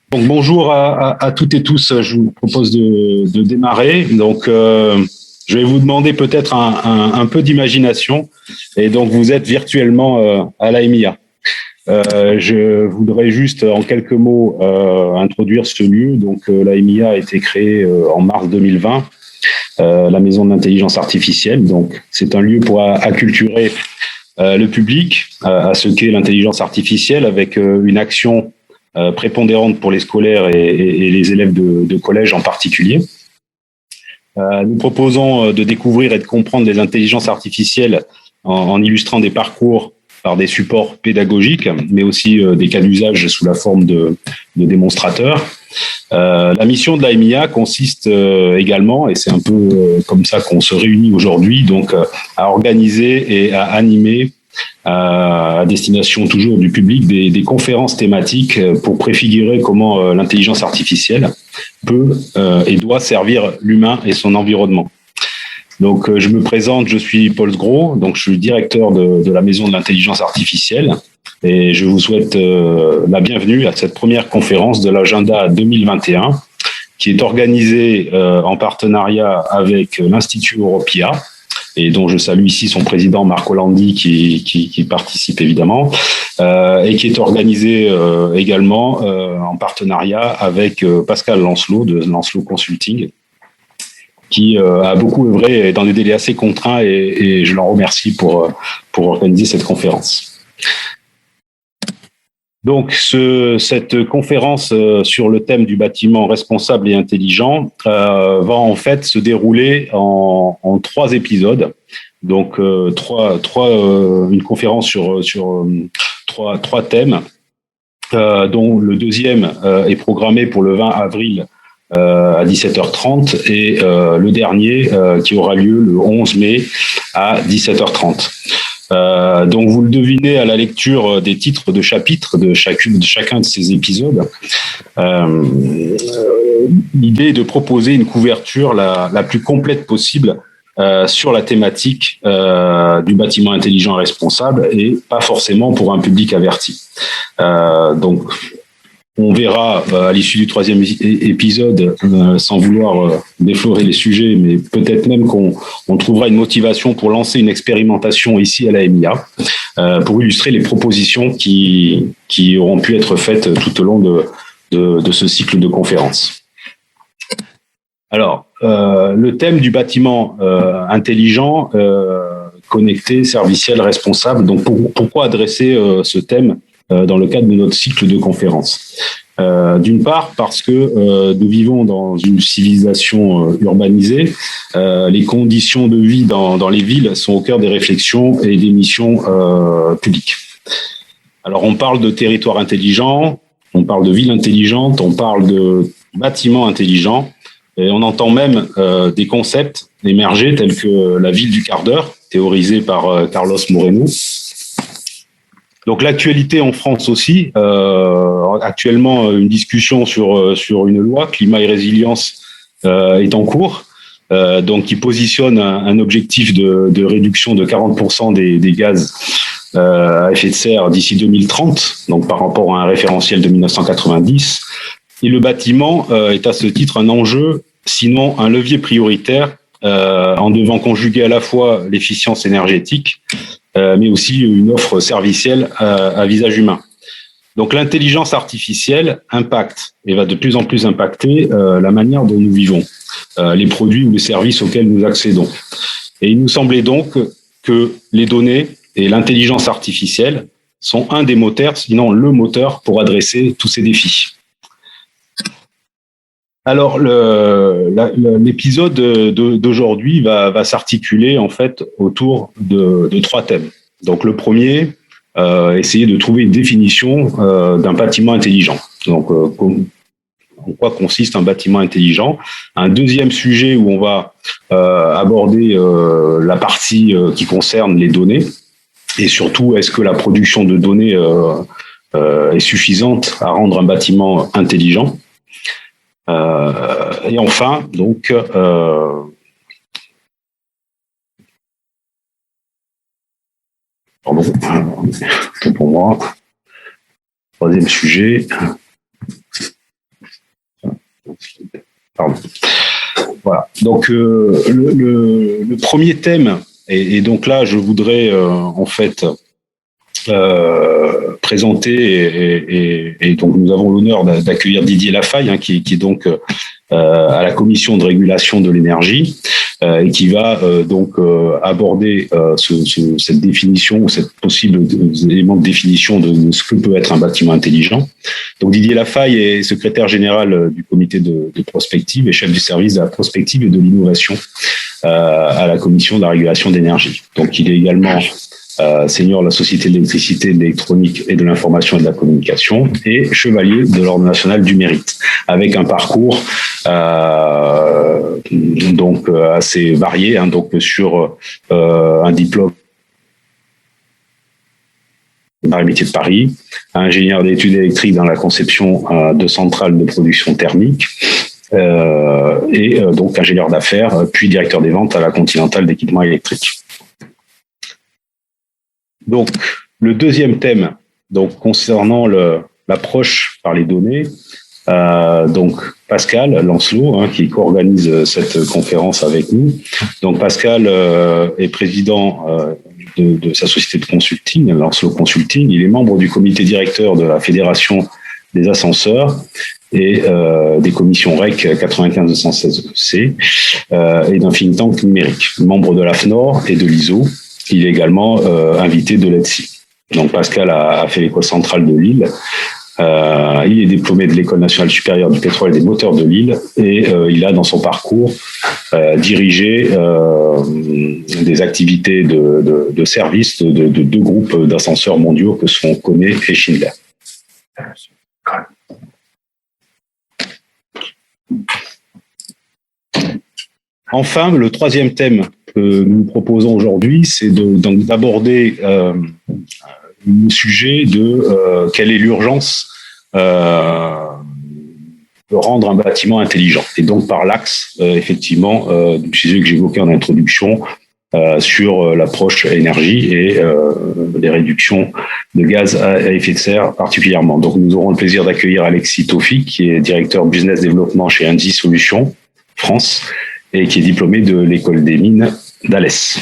Donc bonjour à toutes et tous. Je vous propose de démarrer. Donc je vais vous demander peut-être un peu d'imagination. Et donc vous êtes virtuellement à l'AMIA. Je voudrais juste en quelques mots introduire ce lieu. Donc l'AMIA a été créée en mars 2020, la Maison de l'intelligence artificielle. Donc c'est un lieu pour acculturer le public à ce qu'est l'intelligence artificielle avec une action prépondérante pour les scolaires et les élèves de collège en particulier. Nous proposons de découvrir et de comprendre les intelligences artificielles en illustrant des parcours par des supports pédagogiques, mais aussi des cas d'usage sous la forme de démonstrateurs. La mission de l'AMIA consiste également, et c'est un peu comme ça qu'on se réunit aujourd'hui, donc à organiser et à animer à destination toujours du public des conférences thématiques pour préfigurer comment l'intelligence artificielle peut et doit servir l'humain et son environnement. Donc, je me présente, je suis Paul Sgro, donc je suis directeur de la Maison de l'intelligence artificielle et je vous souhaite la bienvenue à cette première conférence de l'agenda 2021 qui est organisée en partenariat avec l'Institut Europia et dont je salue ici son président Marco Landi qui participe évidemment, et qui est organisé également en partenariat avec Pascal Lancelot de Lancelot Consulting, qui a beaucoup œuvré dans des délais assez contraints et je l'en remercie pour organiser cette conférence. Donc, cette conférence sur le thème du bâtiment responsable et intelligent va en fait se dérouler en 3 épisodes. Donc, une conférence sur trois thèmes, dont le deuxième est programmé pour le 20 avril à 17h30 et le dernier qui aura lieu le 11 mai à 17h30. Donc vous le devinez à la lecture des titres de chapitres de chacun de ces épisodes. L'idée est de proposer une couverture la plus complète possible sur la thématique du bâtiment intelligent et responsable et pas forcément pour un public averti. Donc on verra à l'issue du 3e épisode, sans vouloir déflorer les sujets, mais peut-être même qu'on trouvera une motivation pour lancer une expérimentation ici à l'AMIA, pour illustrer les propositions qui auront pu être faites tout au long de ce cycle de conférences. Alors, le thème du bâtiment intelligent, connecté, serviciel, responsable. Donc, pourquoi adresser ce thème dans le cadre de notre cycle de conférences. D'une part, parce que nous vivons dans une civilisation urbanisée, les conditions de vie dans les villes sont au cœur des réflexions et des missions publiques. Alors, on parle de territoire intelligent, on parle de ville intelligente, on parle de bâtiments intelligents, et on entend même des concepts émerger tels que la ville du quart d'heure, théorisée par Carlos Moreno. Donc l'actualité en France aussi, actuellement une discussion sur une loi climat et résilience est en cours, donc qui positionne un objectif de réduction de 40% des gaz à effet de serre d'ici 2030, donc par rapport à un référentiel de 1990. Et le bâtiment est à ce titre un enjeu, sinon un levier prioritaire, en devant conjuguer à la fois l'efficience énergétique, mais aussi une offre servicielle à visage humain. Donc l'intelligence artificielle impacte et va de plus en plus impacter la manière dont nous vivons, les produits ou les services auxquels nous accédons. Et il nous semblait donc que les données et l'intelligence artificielle sont un des moteurs, sinon le moteur pour adresser tous ces défis. Alors, l'épisode d'aujourd'hui va s'articuler en fait autour de 3 thèmes. Donc, le premier, essayer de trouver une définition d'un bâtiment intelligent. Donc, en quoi consiste un bâtiment intelligent. Un deuxième sujet où on va aborder la partie qui concerne les données et surtout, est-ce que la production de données est suffisante à rendre un bâtiment intelligent. Et enfin, donc, pardon, pour moi, 3e sujet, Voilà. Donc le premier thème, et donc là je voudrais en fait présenter et donc nous avons l'honneur d'accueillir Didier Lafaille, qui est donc à la commission de régulation de l'énergie et qui va donc aborder cette définition ou cette possible élément de définition de ce que peut être un bâtiment intelligent. Donc Didier Lafaille est secrétaire général du comité de prospective et chef du service de la prospective et de l'innovation à la commission de la régulation d'énergie. Donc il est également senior de la Société de l'électricité, de l'électronique et de l'information et de la communication et chevalier de l'Ordre national du mérite, avec un parcours donc assez varié, donc sur un diplôme par les métiers de Paris, ingénieur d'études électriques dans la conception de centrales de production thermique et donc ingénieur d'affaires, puis directeur des ventes à la Continental d'équipements électriques. Donc, le deuxième thème, donc concernant l'approche par les données, donc Pascal Lancelot, qui co-organise cette conférence avec nous. Donc Pascal est président de sa société de consulting, Lancelot Consulting. Il est membre du comité directeur de la Fédération des ascenseurs et des commissions REC 95-216C et d'un think tank numérique, membre de l'AFNOR et de l'ISO. Il est également invité de l'ETSI. Donc Pascal a fait l'école centrale de Lille. Il est diplômé de l'École nationale supérieure du pétrole et des moteurs de Lille et il a dans son parcours dirigé des activités de service de deux groupes d'ascenseurs mondiaux que sont Kone et Schindler. Enfin, le troisième thème que nous proposons aujourd'hui, c'est d'aborder le sujet de quelle est l'urgence de rendre un bâtiment intelligent. Et donc par l'axe, effectivement, du sujet que j'évoquais en introduction, sur l'approche énergie et les réductions de gaz à effet de serre particulièrement. Donc nous aurons le plaisir d'accueillir Alexis Taufi, qui est directeur business développement chez Engie Solutions France et qui est diplômé de l'école des mines d'Alès.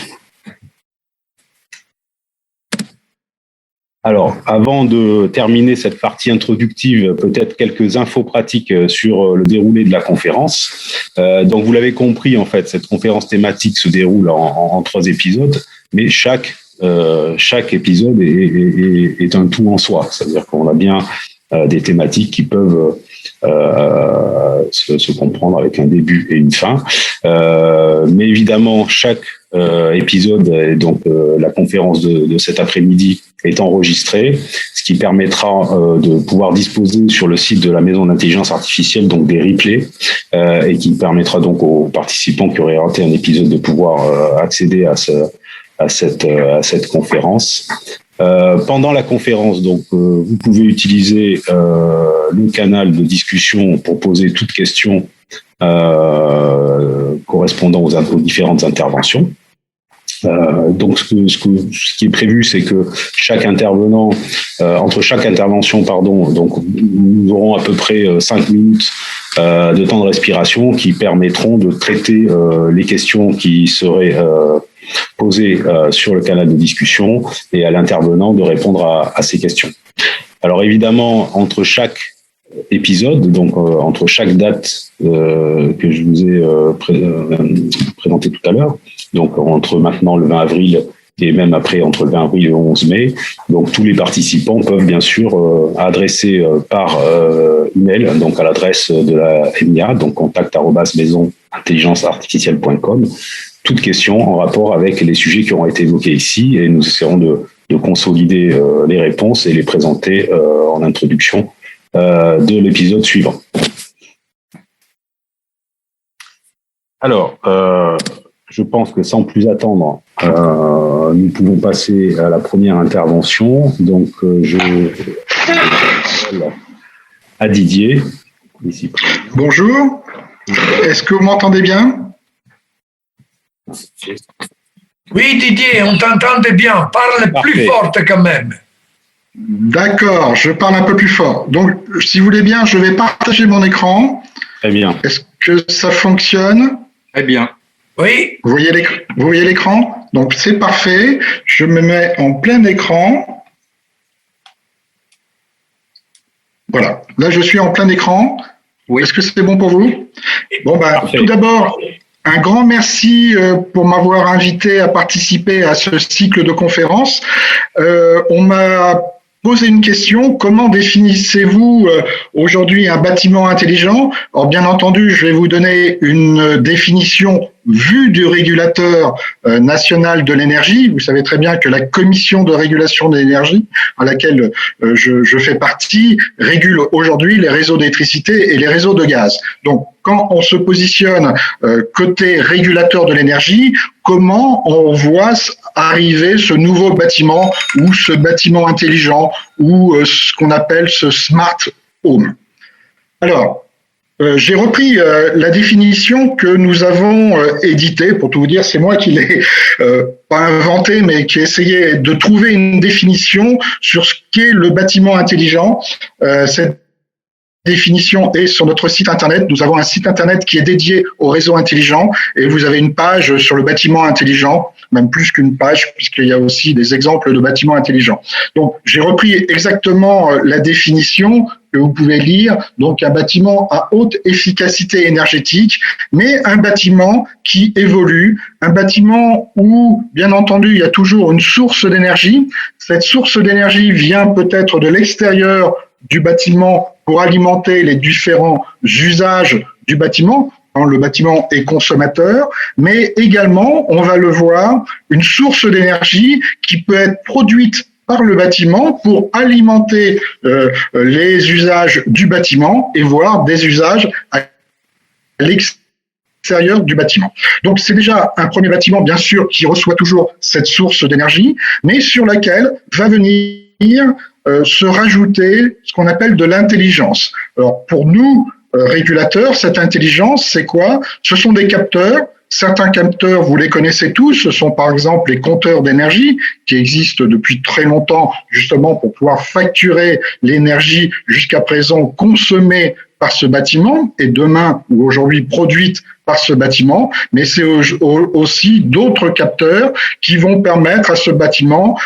Alors, avant de terminer cette partie introductive, peut-être quelques infos pratiques sur le déroulé de la conférence. Donc, vous l'avez compris, en fait, cette conférence thématique se déroule en 3 épisodes, mais chaque épisode est un tout en soi. C'est-à-dire qu'on a bien des thématiques qui peuvent se comprendre avec un début et une fin. Mais évidemment, chaque épisode, et donc la conférence de cet après-midi est enregistrée, ce qui permettra de pouvoir disposer sur le site de la Maison d'intelligence artificielle donc des replays et qui permettra donc aux participants qui auraient raté un épisode de pouvoir accéder à cette conférence. Pendant la conférence, donc, vous pouvez utiliser le canal de discussion pour poser toute question correspondant aux différentes interventions. Donc, ce qui est prévu, c'est que chaque intervenant, entre chaque intervention, donc nous aurons à peu près 5 minutes de temps de respiration qui permettront de traiter les questions qui seraient posées sur le canal de discussion et à l'intervenant de répondre à ces questions. Alors évidemment, entre chaque épisode, donc entre chaque date que je vous ai présenté tout à l'heure, donc entre maintenant le 20 avril et même après entre le 20 avril et le 11 mai, donc tous les participants peuvent bien sûr adresser par email, donc à l'adresse de la MIA, donc contact@maisonintelligenceartificielle.com, toute question en rapport avec les sujets qui auront été évoqués ici, et nous essaierons de consolider les réponses et les présenter en introduction de l'épisode suivant. Alors, je pense que sans plus attendre, nous pouvons passer à la première intervention. Donc, je à Didier. Ici. Bonjour. Est-ce que vous m'entendez bien? Oui, Didier, on t'entendait bien. Parle Parfait. Plus forte quand même. D'accord, je parle un peu plus fort. Donc, si vous voulez bien, je vais partager mon écran. Très bien. Est-ce que ça fonctionne? Très bien. Oui, Vous voyez l'écran? Donc c'est parfait. Je me mets en plein écran. Voilà. Là, je suis en plein écran. Oui. Est-ce que c'est bon pour vous? Bon, Parfait. tout d'abord, un grand merci pour m'avoir invité à participer à ce cycle de conférences. On m'a posé une question: comment définissez-vous aujourd'hui un bâtiment intelligent? Alors bien entendu, je vais vous donner une définition vue du régulateur national de l'énergie. Vous savez très bien que la commission de régulation de l'énergie, à laquelle je fais partie, régule aujourd'hui les réseaux d'électricité et les réseaux de gaz. Donc, quand on se positionne côté régulateur de l'énergie, comment on voit arriver ce nouveau bâtiment ou ce bâtiment intelligent ou ce qu'on appelle ce smart home? Alors, j'ai repris la définition que nous avons éditée. Pour tout vous dire, c'est moi qui l'ai pas inventé, mais qui ai essayé de trouver une définition sur ce qu'est le bâtiment intelligent. Cette définition est sur notre site internet. Nous avons un site internet qui est dédié au réseau intelligent et vous avez une page sur le bâtiment intelligent, même plus qu'une page, puisqu'il y a aussi des exemples de bâtiments intelligents. Donc, j'ai repris exactement la définition que vous pouvez lire. Donc, un bâtiment à haute efficacité énergétique, mais un bâtiment qui évolue, un bâtiment où, bien entendu, il y a toujours une source d'énergie. Cette source d'énergie vient peut-être de l'extérieur du bâtiment pour alimenter les différents usages du bâtiment. Le bâtiment est consommateur, mais également, on va le voir, une source d'énergie qui peut être produite par le bâtiment pour alimenter les usages du bâtiment et voire des usages à l'extérieur du bâtiment. Donc, c'est déjà un premier bâtiment, bien sûr, qui reçoit toujours cette source d'énergie, mais sur laquelle va venir se rajouter ce qu'on appelle de l'intelligence. Alors, pour nous, régulateurs, cette intelligence, c'est quoi? Ce sont des capteurs. Certains capteurs, vous les connaissez tous, ce sont par exemple les compteurs d'énergie qui existent depuis très longtemps justement pour pouvoir facturer l'énergie jusqu'à présent consommée par ce bâtiment et demain ou aujourd'hui produite par ce bâtiment, mais c'est aussi d'autres capteurs qui vont permettre à ce bâtiment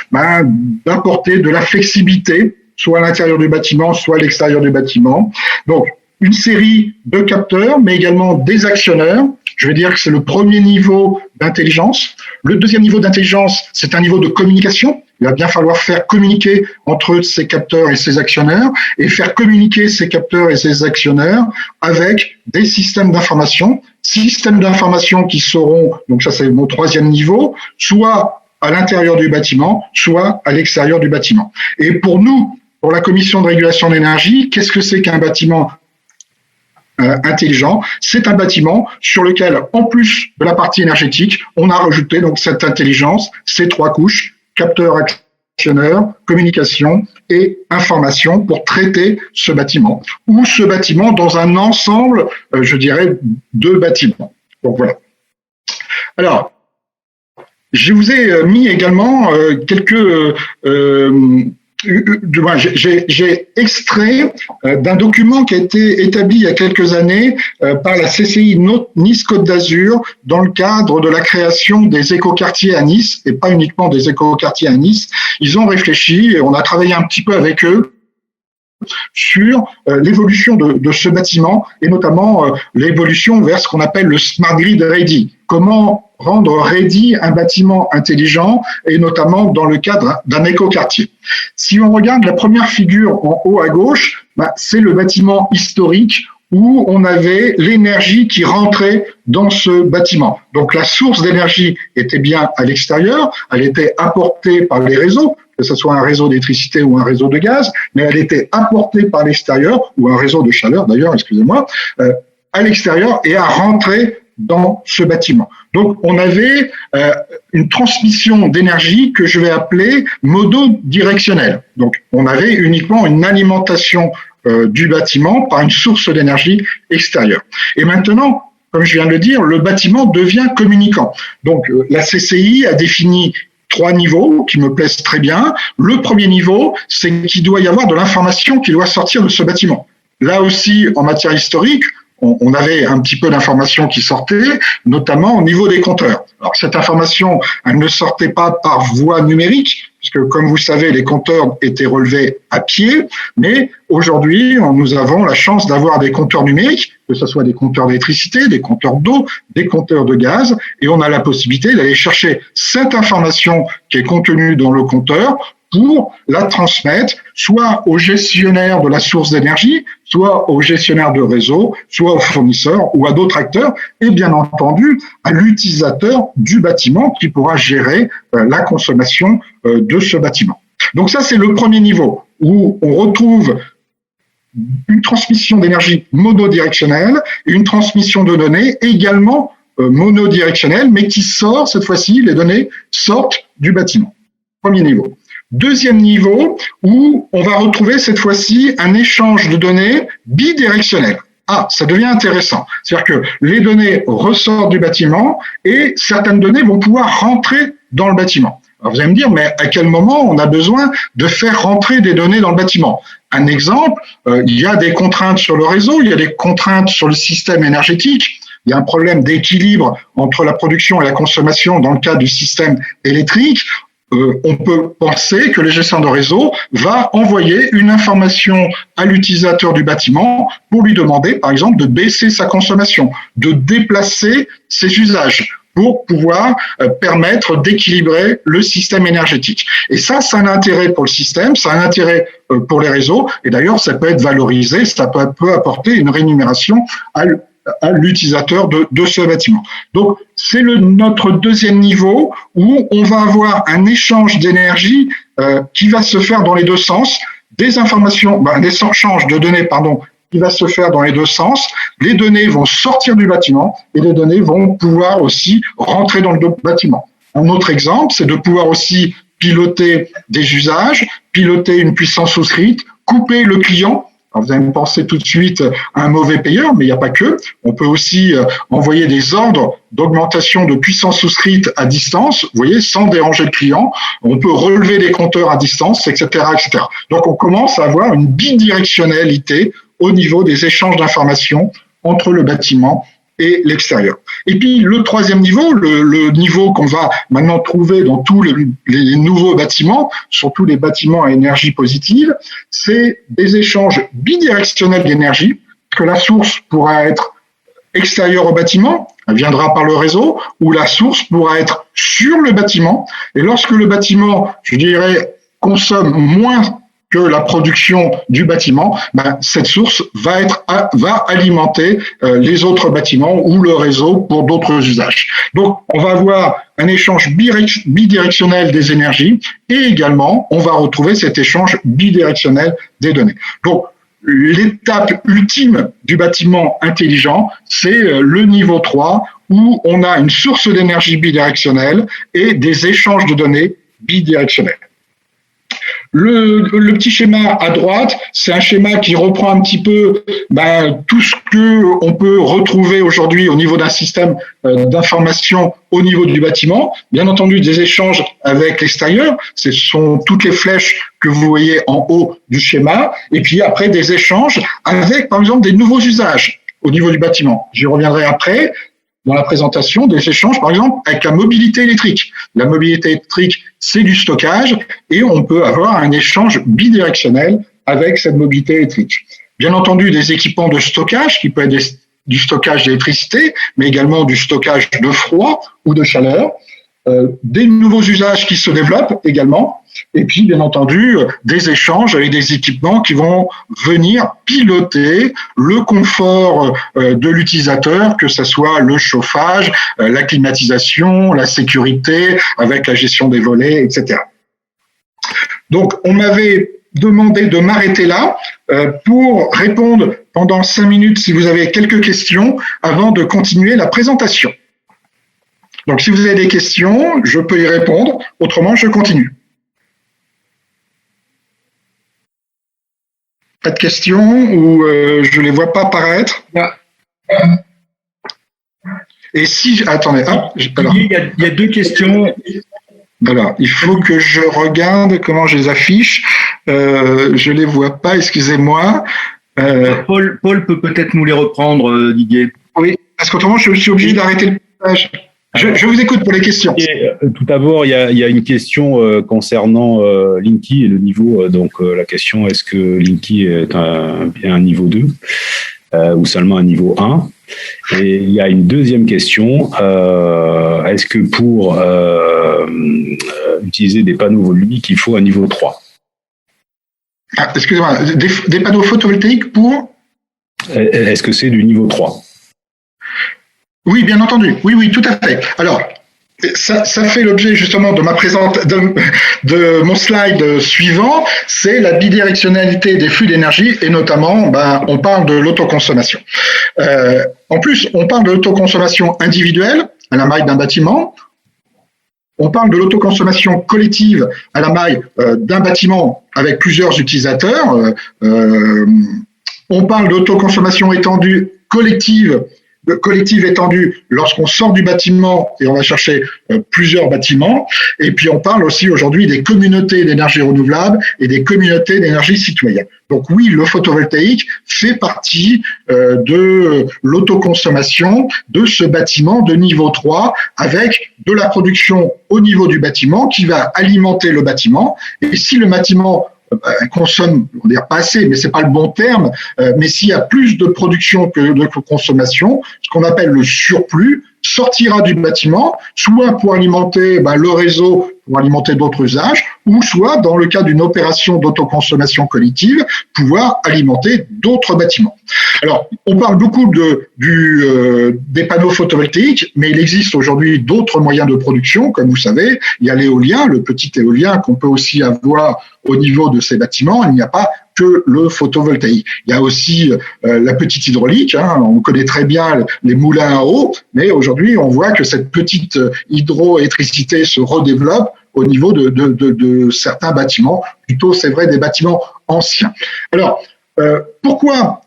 d'apporter de la flexibilité, soit à l'intérieur du bâtiment, soit à l'extérieur du bâtiment. Donc, une série de capteurs, mais également des actionneurs. Je vais dire que c'est le premier niveau d'intelligence. Le deuxième niveau d'intelligence, c'est un niveau de communication. Il va bien falloir faire communiquer entre ces capteurs et ces actionneurs et faire communiquer ces capteurs et ces actionneurs avec des systèmes d'information qui seront, donc ça c'est mon troisième niveau, soit à l'intérieur du bâtiment, soit à l'extérieur du bâtiment. Et pour nous, pour la commission de régulation de l'énergie, qu'est-ce que c'est qu'un bâtiment intelligent? C'est un bâtiment sur lequel, en plus de la partie énergétique, on a rajouté donc cette intelligence, ces trois couches, capteur, actionneur, communication et information pour traiter ce bâtiment, ou ce bâtiment dans un ensemble, je dirais, de bâtiments. Donc voilà. Alors, je vous ai mis également quelques... j'ai extrait d'un document qui a été établi il y a quelques années par la CCI Nice Côte d'Azur dans le cadre de la création des écoquartiers à Nice, et pas uniquement des écoquartiers à Nice. Ils ont réfléchi et on a travaillé un petit peu avec eux sur l'évolution de ce bâtiment et notamment l'évolution vers ce qu'on appelle le Smart Grid Ready. Comment rendre ready un bâtiment intelligent et notamment dans le cadre d'un écoquartier. Si on regarde la première figure en haut à gauche, c'est le bâtiment historique où on avait l'énergie qui rentrait dans ce bâtiment. Donc la source d'énergie était bien à l'extérieur, elle était apportée par les réseaux, que ce soit un réseau d'électricité ou un réseau de gaz, mais elle était apportée par l'extérieur, ou un réseau de chaleur d'ailleurs, excusez-moi, à l'extérieur et à rentrer dans ce bâtiment. Donc, on avait une transmission d'énergie que je vais appeler monodirectionnelle. Donc, on avait uniquement une alimentation du bâtiment par une source d'énergie extérieure. Et maintenant, comme je viens de le dire, le bâtiment devient communicant. Donc, la CCI a défini 3 niveaux qui me plaisent très bien. Le premier niveau, c'est qu'il doit y avoir de l'information qui doit sortir de ce bâtiment. Là aussi, en matière historique, on avait un petit peu d'informations qui sortaient, notamment au niveau des compteurs. Alors cette information, elle ne sortait pas par voie numérique, puisque comme vous savez, les compteurs étaient relevés à pied, mais aujourd'hui, nous avons la chance d'avoir des compteurs numériques, que ce soit des compteurs d'électricité, des compteurs d'eau, des compteurs de gaz, et on a la possibilité d'aller chercher cette information qui est contenue dans le compteur pour la transmettre soit au gestionnaire de la source d'énergie, soit au gestionnaire de réseau, soit au fournisseur ou à d'autres acteurs, et bien entendu à l'utilisateur du bâtiment qui pourra gérer la consommation de ce bâtiment. Donc ça, c'est le premier niveau où on retrouve une transmission d'énergie monodirectionnelle et une transmission de données également monodirectionnelle, mais qui sort, cette fois-ci, les données sortent du bâtiment. Premier niveau. Deuxième niveau, où on va retrouver cette fois-ci un échange de données bidirectionnel. Ah, ça devient intéressant. C'est-à-dire que les données ressortent du bâtiment et certaines données vont pouvoir rentrer dans le bâtiment. Alors vous allez me dire, mais à quel moment on a besoin de faire rentrer des données dans le bâtiment? Un exemple, il y a des contraintes sur le réseau, il y a des contraintes sur le système énergétique. Il y a un problème d'équilibre entre la production et la consommation dans le cas du système électrique. On peut penser que le gestionnaire de réseau va envoyer une information à l'utilisateur du bâtiment pour lui demander, par exemple, de baisser sa consommation, de déplacer ses usages pour pouvoir permettre d'équilibrer le système énergétique. Et ça a un intérêt pour le système, ça a un intérêt pour les réseaux, et d'ailleurs, ça peut être valorisé, ça peut apporter une rémunération à l'utilisateur de ce bâtiment. Donc, c'est notre deuxième niveau où on va avoir un échange d'énergie qui va se faire dans les deux sens, des échanges de données, qui va se faire dans les deux sens. Les données vont sortir du bâtiment et les données vont pouvoir aussi rentrer dans le bâtiment. Un autre exemple, c'est de pouvoir aussi piloter des usages, piloter une puissance souscrite, couper le client. Alors vous allez penser tout de suite à un mauvais payeur, mais il n'y a pas que. On peut aussi envoyer des ordres d'augmentation de puissance souscrite à distance, vous voyez, sans déranger le client. On peut relever des compteurs à distance, etc., etc. Donc on commence à avoir une bidirectionnalité au niveau des échanges d'informations entre le bâtiment et l'extérieur. Et puis le troisième niveau, le niveau qu'on va maintenant trouver dans tous les nouveaux bâtiments, surtout les bâtiments à énergie positive, c'est des échanges bidirectionnels d'énergie, que la source pourra être extérieure au bâtiment, elle viendra par le réseau, ou la source pourra être sur le bâtiment. Et lorsque le bâtiment, je dirais, consomme moins que la production du bâtiment, cette source va alimenter les autres bâtiments ou le réseau pour d'autres usages. Donc, on va avoir un échange bidirectionnel des énergies et également, on va retrouver cet échange bidirectionnel des données. Donc, l'étape ultime du bâtiment intelligent, c'est le niveau 3 où on a une source d'énergie bidirectionnelle et des échanges de données bidirectionnels. Le petit schéma à droite, c'est un schéma qui reprend un petit peu tout ce que on peut retrouver aujourd'hui au niveau d'un système d'information au niveau du bâtiment. Bien entendu, des échanges avec l'extérieur, ce sont toutes les flèches que vous voyez en haut du schéma, et puis après des échanges avec, par exemple, des nouveaux usages au niveau du bâtiment. J'y reviendrai après. Dans la présentation, des échanges, par exemple, avec la mobilité électrique. La mobilité électrique, c'est du stockage et on peut avoir un échange bidirectionnel avec cette mobilité électrique. Bien entendu, des équipements de stockage qui peuvent être du stockage d'électricité, mais également du stockage de froid ou de chaleur. Des nouveaux usages qui se développent également, et puis bien entendu des échanges avec des équipements qui vont venir piloter le confort de l'utilisateur, que ce soit le chauffage, la climatisation, la sécurité, avec la gestion des volets, etc. Donc on m'avait demandé de m'arrêter là pour répondre pendant 5 minutes si vous avez quelques questions avant de continuer la présentation. Donc, si vous avez des questions, je peux y répondre. Autrement, je continue. Pas de questions ou je ne les vois pas apparaître? Et si... Attendez. Alors, il y a 2 questions. Alors, il faut que je regarde comment je les affiche. Je ne les vois pas, excusez-moi. Paul peut peut-être nous les reprendre, Didier. Oui, parce qu'autrement, je suis obligé d'arrêter le partage. Je vous écoute pour les questions. Tout d'abord, il y a une question concernant Linky et le niveau. La question, est-ce que Linky est un niveau 2 ou seulement un niveau 1? Et il y a une deuxième question. Est-ce que pour utiliser des panneaux volumiques, il faut un niveau 3? Excusez-moi, des panneaux photovoltaïques pour? Est-ce que c'est du niveau 3? Oui, bien entendu. Oui, tout à fait. Alors, ça fait l'objet justement de de mon slide suivant, c'est la bidirectionnalité des flux d'énergie et notamment, on parle de l'autoconsommation. En plus, on parle de l'autoconsommation individuelle à la maille d'un bâtiment. On parle de l'autoconsommation collective à la maille d'un bâtiment avec plusieurs utilisateurs. On parle d'autoconsommation étendue collective étendue lorsqu'on sort du bâtiment et on va chercher plusieurs bâtiments. Et puis on parle aussi aujourd'hui des communautés d'énergie renouvelable et des communautés d'énergie citoyenne. Donc oui, le photovoltaïque fait partie de l'autoconsommation de ce bâtiment de niveau 3 avec de la production au niveau du bâtiment qui va alimenter le bâtiment. Et si le bâtiment consomme, on va dire pas assez, mais c'est pas le bon terme, mais s'il y a plus de production que de consommation, ce qu'on appelle le surplus sortira du bâtiment, soit pour alimenter le réseau, pour alimenter d'autres usages, ou soit, dans le cas d'une opération d'autoconsommation collective, pouvoir alimenter d'autres bâtiments. Alors, on parle beaucoup des panneaux photovoltaïques, mais il existe aujourd'hui d'autres moyens de production, comme vous savez, il y a l'éolien, le petit éolien qu'on peut aussi avoir au niveau de ces bâtiments, il n'y a pas que le photovoltaïque. Il y a aussi la petite hydraulique, on connaît très bien les moulins à eau, mais aujourd'hui on voit que cette petite hydroélectricité se redéveloppe au niveau de certains bâtiments, plutôt c'est vrai des bâtiments anciens. Alors, pourquoi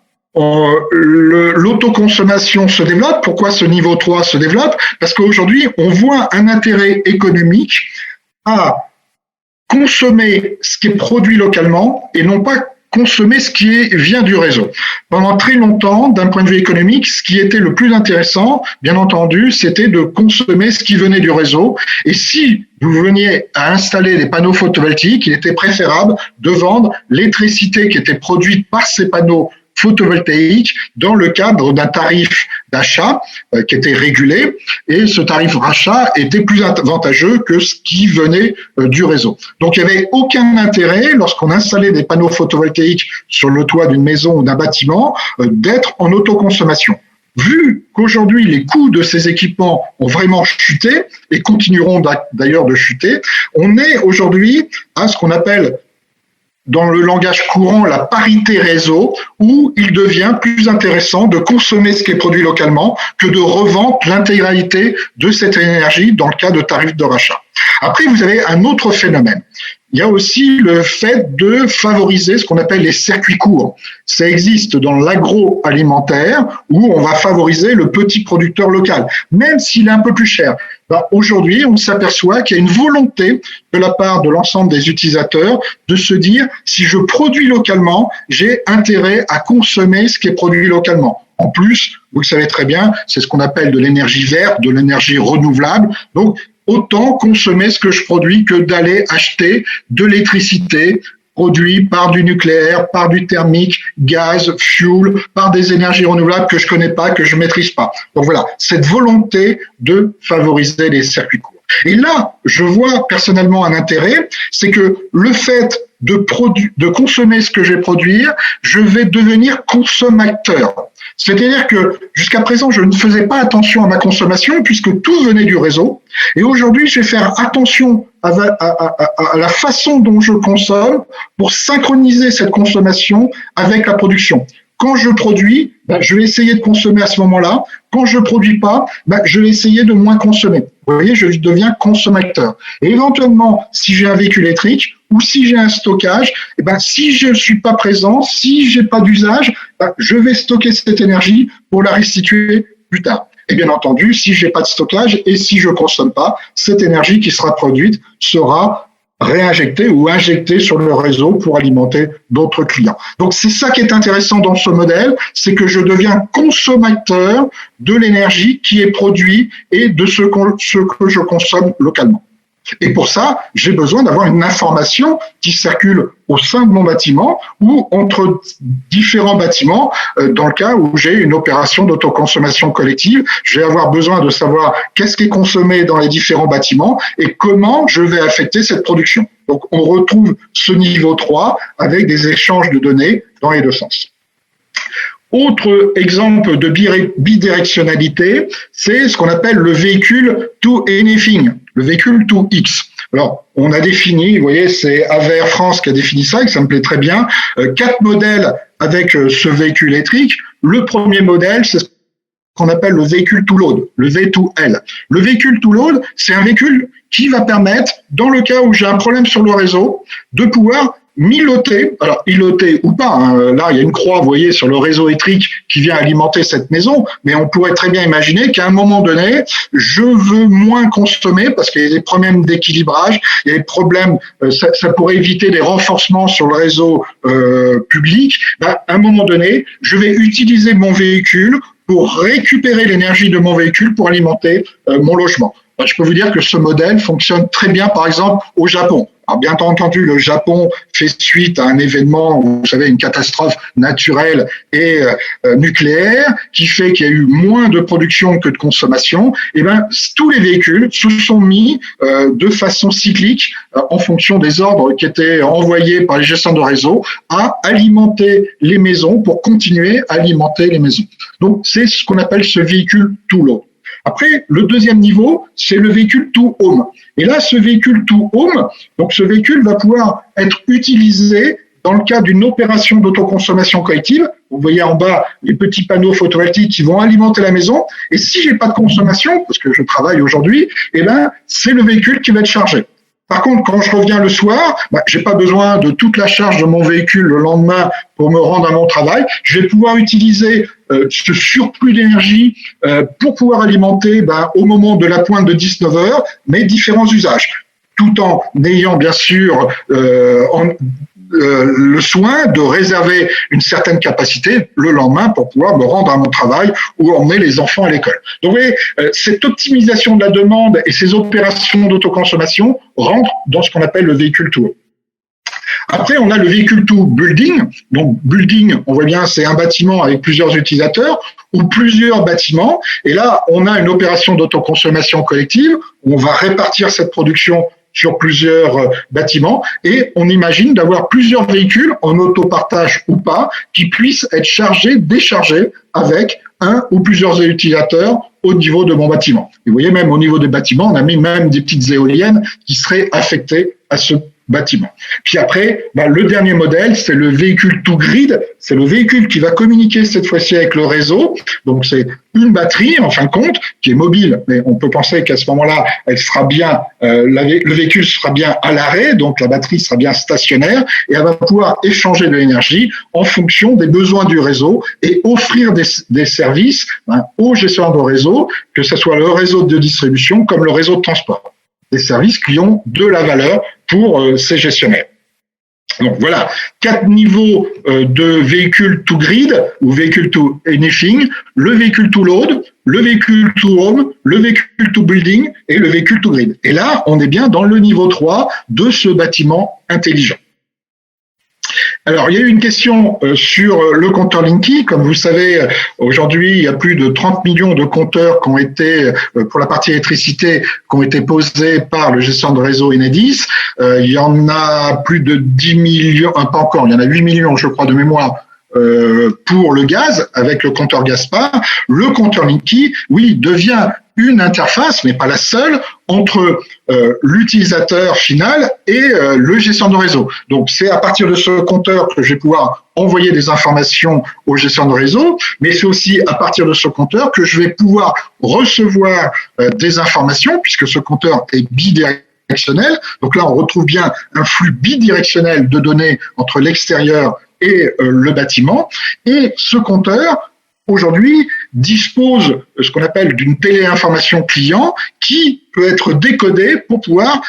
l'autoconsommation se développe? Pourquoi ce niveau 3 se développe? Parce qu'aujourd'hui on voit un intérêt économique à consommer ce qui est produit localement et non pas consommer ce qui vient du réseau. Pendant très longtemps, d'un point de vue économique, ce qui était le plus intéressant, bien entendu, c'était de consommer ce qui venait du réseau. Et si vous veniez à installer des panneaux photovoltaïques, il était préférable de vendre l'électricité qui était produite par ces panneaux photovoltaïque dans le cadre d'un tarif d'achat qui était régulé, et ce tarif d'achat était plus avantageux que ce qui venait du réseau. Donc il n'y avait aucun intérêt, lorsqu'on installait des panneaux photovoltaïques sur le toit d'une maison ou d'un bâtiment, d'être en autoconsommation. Vu qu'aujourd'hui les coûts de ces équipements ont vraiment chuté et continueront d'ailleurs de chuter, on est aujourd'hui à ce qu'on appelle dans le langage courant la parité réseau, où il devient plus intéressant de consommer ce qui est produit localement que de revendre l'intégralité de cette énergie dans le cas de tarifs de rachat. Après, vous avez un autre phénomène. Il y a aussi le fait de favoriser ce qu'on appelle les circuits courts. Ça existe dans l'agroalimentaire où on va favoriser le petit producteur local, même s'il est un peu plus cher. Aujourd'hui, on s'aperçoit qu'il y a une volonté de la part de l'ensemble des utilisateurs de se dire, si je produis localement, j'ai intérêt à consommer ce qui est produit localement. En plus, vous le savez très bien, c'est ce qu'on appelle de l'énergie verte, de l'énergie renouvelable. Donc, autant consommer ce que je produis que d'aller acheter de l'électricité produite par du nucléaire, par du thermique, gaz, fuel, par des énergies renouvelables que je connais pas, que je maîtrise pas. Donc voilà, cette volonté de favoriser les circuits courts. Et là, je vois personnellement un intérêt, c'est que le fait de consommer ce que je vais produire, je vais devenir consommateur. C'est-à-dire que jusqu'à présent, je ne faisais pas attention à ma consommation puisque tout venait du réseau. Et aujourd'hui, je vais faire attention à la façon dont je consomme pour synchroniser cette consommation avec la production. Quand je produis, je vais essayer de consommer à ce moment-là. Quand je produis pas, je vais essayer de moins consommer. Vous voyez, je deviens consommateur. Et éventuellement, si j'ai un véhicule électrique ou si j'ai un stockage, si je ne suis pas présent, si j'ai pas d'usage, je vais stocker cette énergie pour la restituer plus tard. Et bien entendu, si j'ai pas de stockage et si je consomme pas, cette énergie qui sera produite sera réinjecter ou injecter sur le réseau pour alimenter d'autres clients. Donc c'est ça qui est intéressant dans ce modèle, c'est que je deviens consommateur de l'énergie qui est produite et de ce que je consomme localement. Et pour ça, j'ai besoin d'avoir une information qui circule au sein de mon bâtiment ou entre différents bâtiments. Dans le cas où j'ai une opération d'autoconsommation collective, je vais avoir besoin de savoir qu'est-ce qui est consommé dans les différents bâtiments et comment je vais affecter cette production. Donc, on retrouve ce niveau 3 avec des échanges de données dans les deux sens. Autre exemple de bidirectionnalité, c'est ce qu'on appelle le véhicule to anything, le véhicule to X. Alors, on a défini, vous voyez, c'est Aver France qui a défini ça, et ça me plaît très bien, 4 modèles avec ce véhicule électrique. Le premier modèle, c'est ce qu'on appelle le véhicule to load, le V2L. Le véhicule to load, c'est un véhicule qui va permettre, dans le cas où j'ai un problème sur le réseau, de pouvoir îloter, alors îloter ou pas, hein, là il y a une croix, vous voyez, sur le réseau électrique qui vient alimenter cette maison, mais on pourrait très bien imaginer qu'à un moment donné, je veux moins consommer parce qu'il y a des problèmes d'équilibrage, il y a des problèmes, ça pourrait éviter des renforcements sur le réseau public. À un moment donné, je vais utiliser mon véhicule pour récupérer l'énergie de mon véhicule pour alimenter mon logement. Je peux vous dire que ce modèle fonctionne très bien, par exemple, au Japon. Alors, bien entendu, le Japon fait suite à un événement, vous savez, une catastrophe naturelle et nucléaire, qui fait qu'il y a eu moins de production que de consommation. Et ben, tous les véhicules se sont mis de façon cyclique, en fonction des ordres qui étaient envoyés par les gestions de réseau, à alimenter les maisons pour continuer à alimenter les maisons. Donc, c'est ce qu'on appelle ce véhicule to load. Après, le deuxième niveau, c'est le véhicule to home. Et là, ce véhicule to home, donc ce véhicule va pouvoir être utilisé dans le cadre d'une opération d'autoconsommation collective. Vous voyez en bas les petits panneaux photovoltaïques qui vont alimenter la maison. Et si j'ai pas de consommation, parce que je travaille aujourd'hui, eh ben, c'est le véhicule qui va être chargé. Par contre, quand je reviens le soir, j'ai pas besoin de toute la charge de mon véhicule le lendemain pour me rendre à mon travail. Je vais pouvoir utiliser ce surplus d'énergie pour pouvoir alimenter au moment de la pointe de 19 heures mes différents usages, tout en ayant bien sûr le soin de réserver une certaine capacité le lendemain pour pouvoir me rendre à mon travail ou emmener les enfants à l'école. Donc, vous voyez, cette optimisation de la demande et ces opérations d'autoconsommation rentrent dans ce qu'on appelle le véhicule to home. Après, on a le véhicule to building. Donc, building, on voit bien, c'est un bâtiment avec plusieurs utilisateurs ou plusieurs bâtiments. Et là, on a une opération d'autoconsommation collective où on va répartir cette production sur plusieurs bâtiments et on imagine d'avoir plusieurs véhicules en autopartage ou pas qui puissent être chargés, déchargés avec un ou plusieurs utilisateurs au niveau de mon bâtiment. Et vous voyez, même au niveau des bâtiments, on a mis même des petites éoliennes qui seraient affectées à ce bâtiment. Puis après, le dernier modèle, c'est le véhicule to grid. C'est le véhicule qui va communiquer cette fois-ci avec le réseau. Donc, c'est une batterie, en fin de compte, qui est mobile. Mais on peut penser qu'à ce moment-là, elle sera bien, le véhicule sera bien à l'arrêt. Donc, la batterie sera bien stationnaire et elle va pouvoir échanger de l'énergie en fonction des besoins du réseau et offrir des services aux gestionnaires de réseau, que ce soit le réseau de distribution comme le réseau de transport. Des services qui ont de la valeur pour ces gestionnaires. Donc voilà, 4 niveaux de véhicule to grid ou véhicule to anything, le véhicule to load, le véhicule to home, le véhicule to building et le véhicule to grid. Et là, on est bien dans le niveau 3 de ce bâtiment intelligent. Alors, il y a eu une question sur le compteur Linky. Comme vous savez, aujourd'hui, il y a plus de 30 millions de compteurs qui ont été, pour la partie électricité, qui ont été posés par le gestionnaire de réseau Enedis. Il y en a plus de 10 millions, pas encore, il y en a 8 millions, je crois, de mémoire, pour le gaz, avec le compteur Gaspard. Le compteur Linky, oui, devient une interface, mais pas la seule, entre l'utilisateur final et le gestionnaire de réseau. Donc, c'est à partir de ce compteur que je vais pouvoir envoyer des informations au gestionnaire de réseau, mais c'est aussi à partir de ce compteur que je vais pouvoir recevoir des informations, puisque ce compteur est bidirectionnel. Donc là, on retrouve bien un flux bidirectionnel de données entre l'extérieur et le bâtiment. Et ce compteur, aujourd'hui, dispose de ce qu'on appelle d'une téléinformation client qui peut être décodée pour pouvoir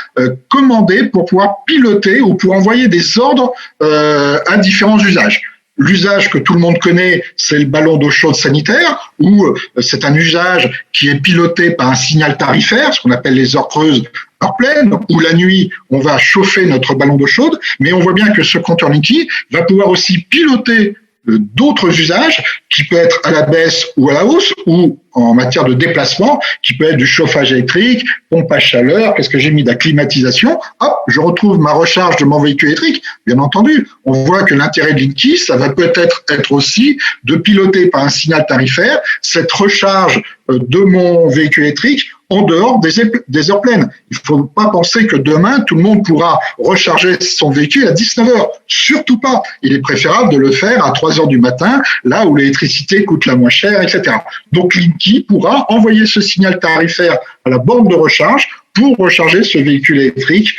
commander, pour pouvoir piloter ou pour envoyer des ordres à différents usages. L'usage que tout le monde connaît, c'est le ballon d'eau chaude sanitaire, où c'est un usage qui est piloté par un signal tarifaire, ce qu'on appelle les heures creuses, heures pleines, où la nuit, on va chauffer notre ballon d'eau chaude, mais on voit bien que ce compteur Linky va pouvoir aussi piloter d'autres usages qui peut être à la baisse ou à la hausse, ou en matière de déplacement, qui peut être du chauffage électrique, pompe à chaleur, qu'est-ce que j'ai mis de la climatisation, hop, je retrouve ma recharge de mon véhicule électrique. Bien entendu, on voit que l'intérêt de Linky, ça va peut-être être aussi de piloter par un signal tarifaire cette recharge de mon véhicule électrique en dehors des heures pleines. Il ne faut pas penser que demain, tout le monde pourra recharger son véhicule à 19 heures. Surtout pas. Il est préférable de le faire à 3 heures du matin, là où l'électricité coûte la moins chère, etc. Donc, Linky pourra envoyer ce signal tarifaire à la borne de recharge pour recharger ce véhicule électrique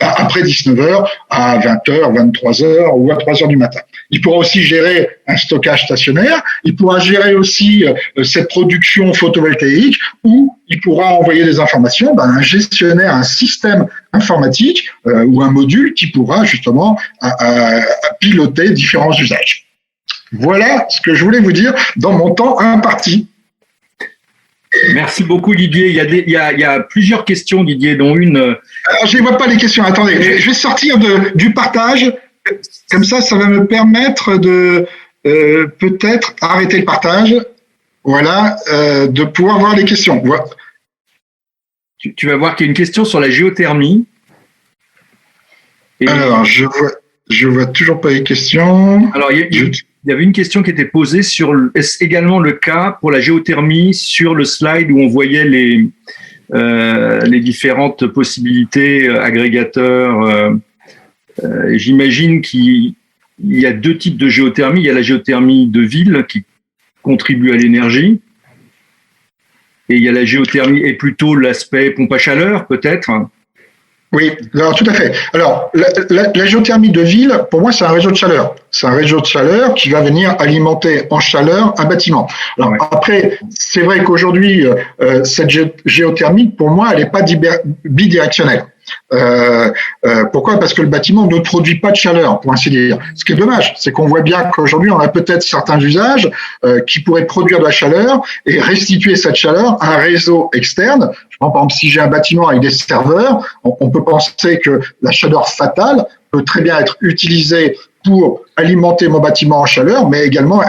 après 19 heures, à 20 heures, 23 heures ou à 3 heures du matin. Il pourra aussi gérer un stockage stationnaire, il pourra gérer aussi cette production photovoltaïque, ou il pourra envoyer des informations à un gestionnaire, un système informatique ou un module qui pourra justement piloter différents usages. Voilà ce que je voulais vous dire dans mon temps imparti. Merci beaucoup, Didier. Il y a plusieurs questions, Didier, dont une. Alors, je ne vois pas les questions. Attendez, je vais sortir du partage. Comme ça va me permettre de peut-être arrêter le partage. Voilà, de pouvoir voir les questions. Voilà. Tu vas voir qu'il y a une question sur la géothermie. Alors, je vois toujours pas les questions. Alors, il y avait une question qui était posée sur est-ce également le cas pour la géothermie sur le slide où on voyait les différentes possibilités agrégateurs. J'imagine qu'il y a deux types de géothermie. Il y a la géothermie de ville qui contribue à l'énergie, et il y a la géothermie et plutôt l'aspect pompe à chaleur peut-être. Oui, alors tout à fait. Alors, la géothermie de ville, pour moi, c'est un réseau de chaleur. C'est un réseau de chaleur qui va venir alimenter en chaleur un bâtiment. Alors après, c'est vrai qu'aujourd'hui, cette géothermie, pour moi, elle n'est pas bidirectionnelle. Pourquoi ? Parce que le bâtiment ne produit pas de chaleur, pour ainsi dire. Ce qui est dommage, c'est qu'on voit bien qu'aujourd'hui, on a peut-être certains usages qui pourraient produire de la chaleur et restituer cette chaleur à un réseau externe. Je prends par exemple, si j'ai un bâtiment avec des serveurs, on peut penser que la chaleur fatale peut très bien être utilisée pour alimenter mon bâtiment en chaleur, mais également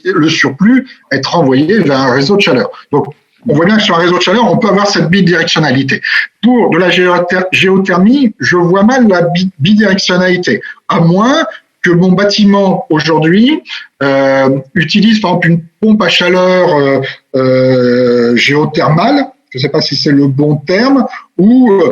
le surplus être envoyé vers un réseau de chaleur. Donc, on voit bien que sur un réseau de chaleur, on peut avoir cette bidirectionnalité. Pour de la géothermie, je vois mal la bidirectionnalité, à moins que mon bâtiment aujourd'hui utilise par exemple une pompe à chaleur géothermale, je ne sais pas si c'est le bon terme, ou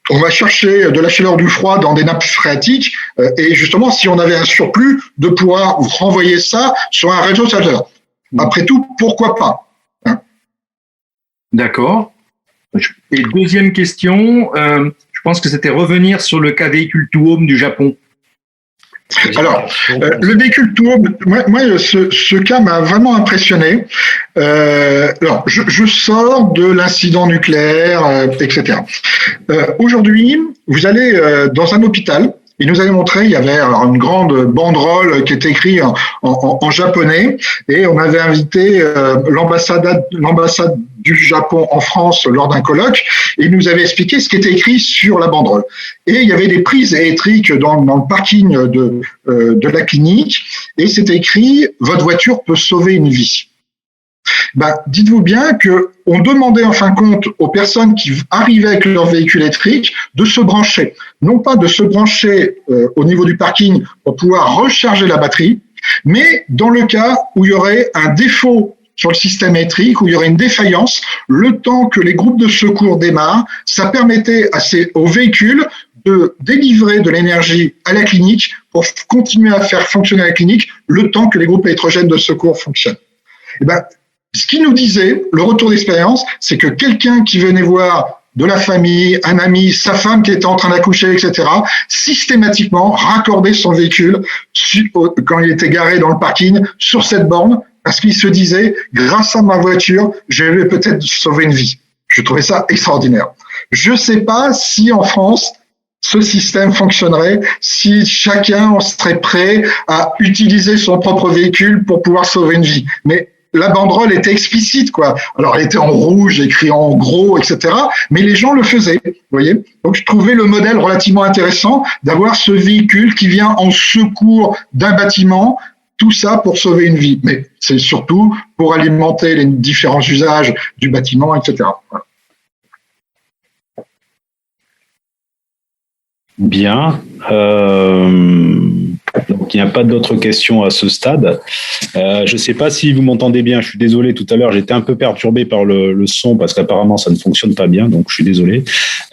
on va chercher de la chaleur du froid dans des nappes phréatiques, et justement, si on avait un surplus, de pouvoir renvoyer ça sur un réseau de chaleur. Après tout, pourquoi pas ? D'accord. Et deuxième question, je pense que c'était revenir sur le cas véhicule to home du Japon. Alors, le véhicule to home, moi ce cas m'a vraiment impressionné. Alors, je sors de l'incident nucléaire, etc. Aujourd'hui, vous allez dans un hôpital. Il nous avait montré, il y avait une grande banderole qui était écrite en japonais, et on avait invité l'ambassade du Japon en France lors d'un colloque, et il nous avait expliqué ce qui était écrit sur la banderole. Et il y avait des prises électriques dans le parking de la clinique, et c'était écrit « Votre voiture peut sauver une vie ». Dites-vous bien que on demandait en fin de compte aux personnes qui arrivaient avec leur véhicule électrique de se brancher, non pas de se brancher au niveau du parking pour pouvoir recharger la batterie, mais dans le cas où il y aurait un défaut sur le système électrique, où il y aurait une défaillance, le temps que les groupes de secours démarrent, ça permettait aux véhicules de délivrer de l'énergie à la clinique pour continuer à faire fonctionner la clinique le temps que les groupes électrogènes de secours fonctionnent. Ce qu'il nous disait, le retour d'expérience, c'est que quelqu'un qui venait voir de la famille, un ami, sa femme qui était en train d'accoucher, etc., systématiquement raccordait son véhicule quand il était garé dans le parking sur cette borne, parce qu'il se disait, grâce à ma voiture, je vais peut-être sauver une vie. Je trouvais ça extraordinaire. Je ne sais pas si en France, ce système fonctionnerait, si chacun serait prêt à utiliser son propre véhicule pour pouvoir sauver une vie. Mais la banderole était explicite, quoi. Alors, elle était en rouge, écrit en gros, etc. Mais les gens le faisaient, vous voyez. Donc, je trouvais le modèle relativement intéressant d'avoir ce véhicule qui vient en secours d'un bâtiment, tout ça pour sauver une vie. Mais c'est surtout pour alimenter les différents usages du bâtiment, etc. Voilà. Bien. Donc, il n'y a pas d'autres questions à ce stade. Je ne sais pas si vous m'entendez bien. Je suis désolé, tout à l'heure, j'étais un peu perturbé par le son parce qu'apparemment, ça ne fonctionne pas bien. Donc, je suis désolé.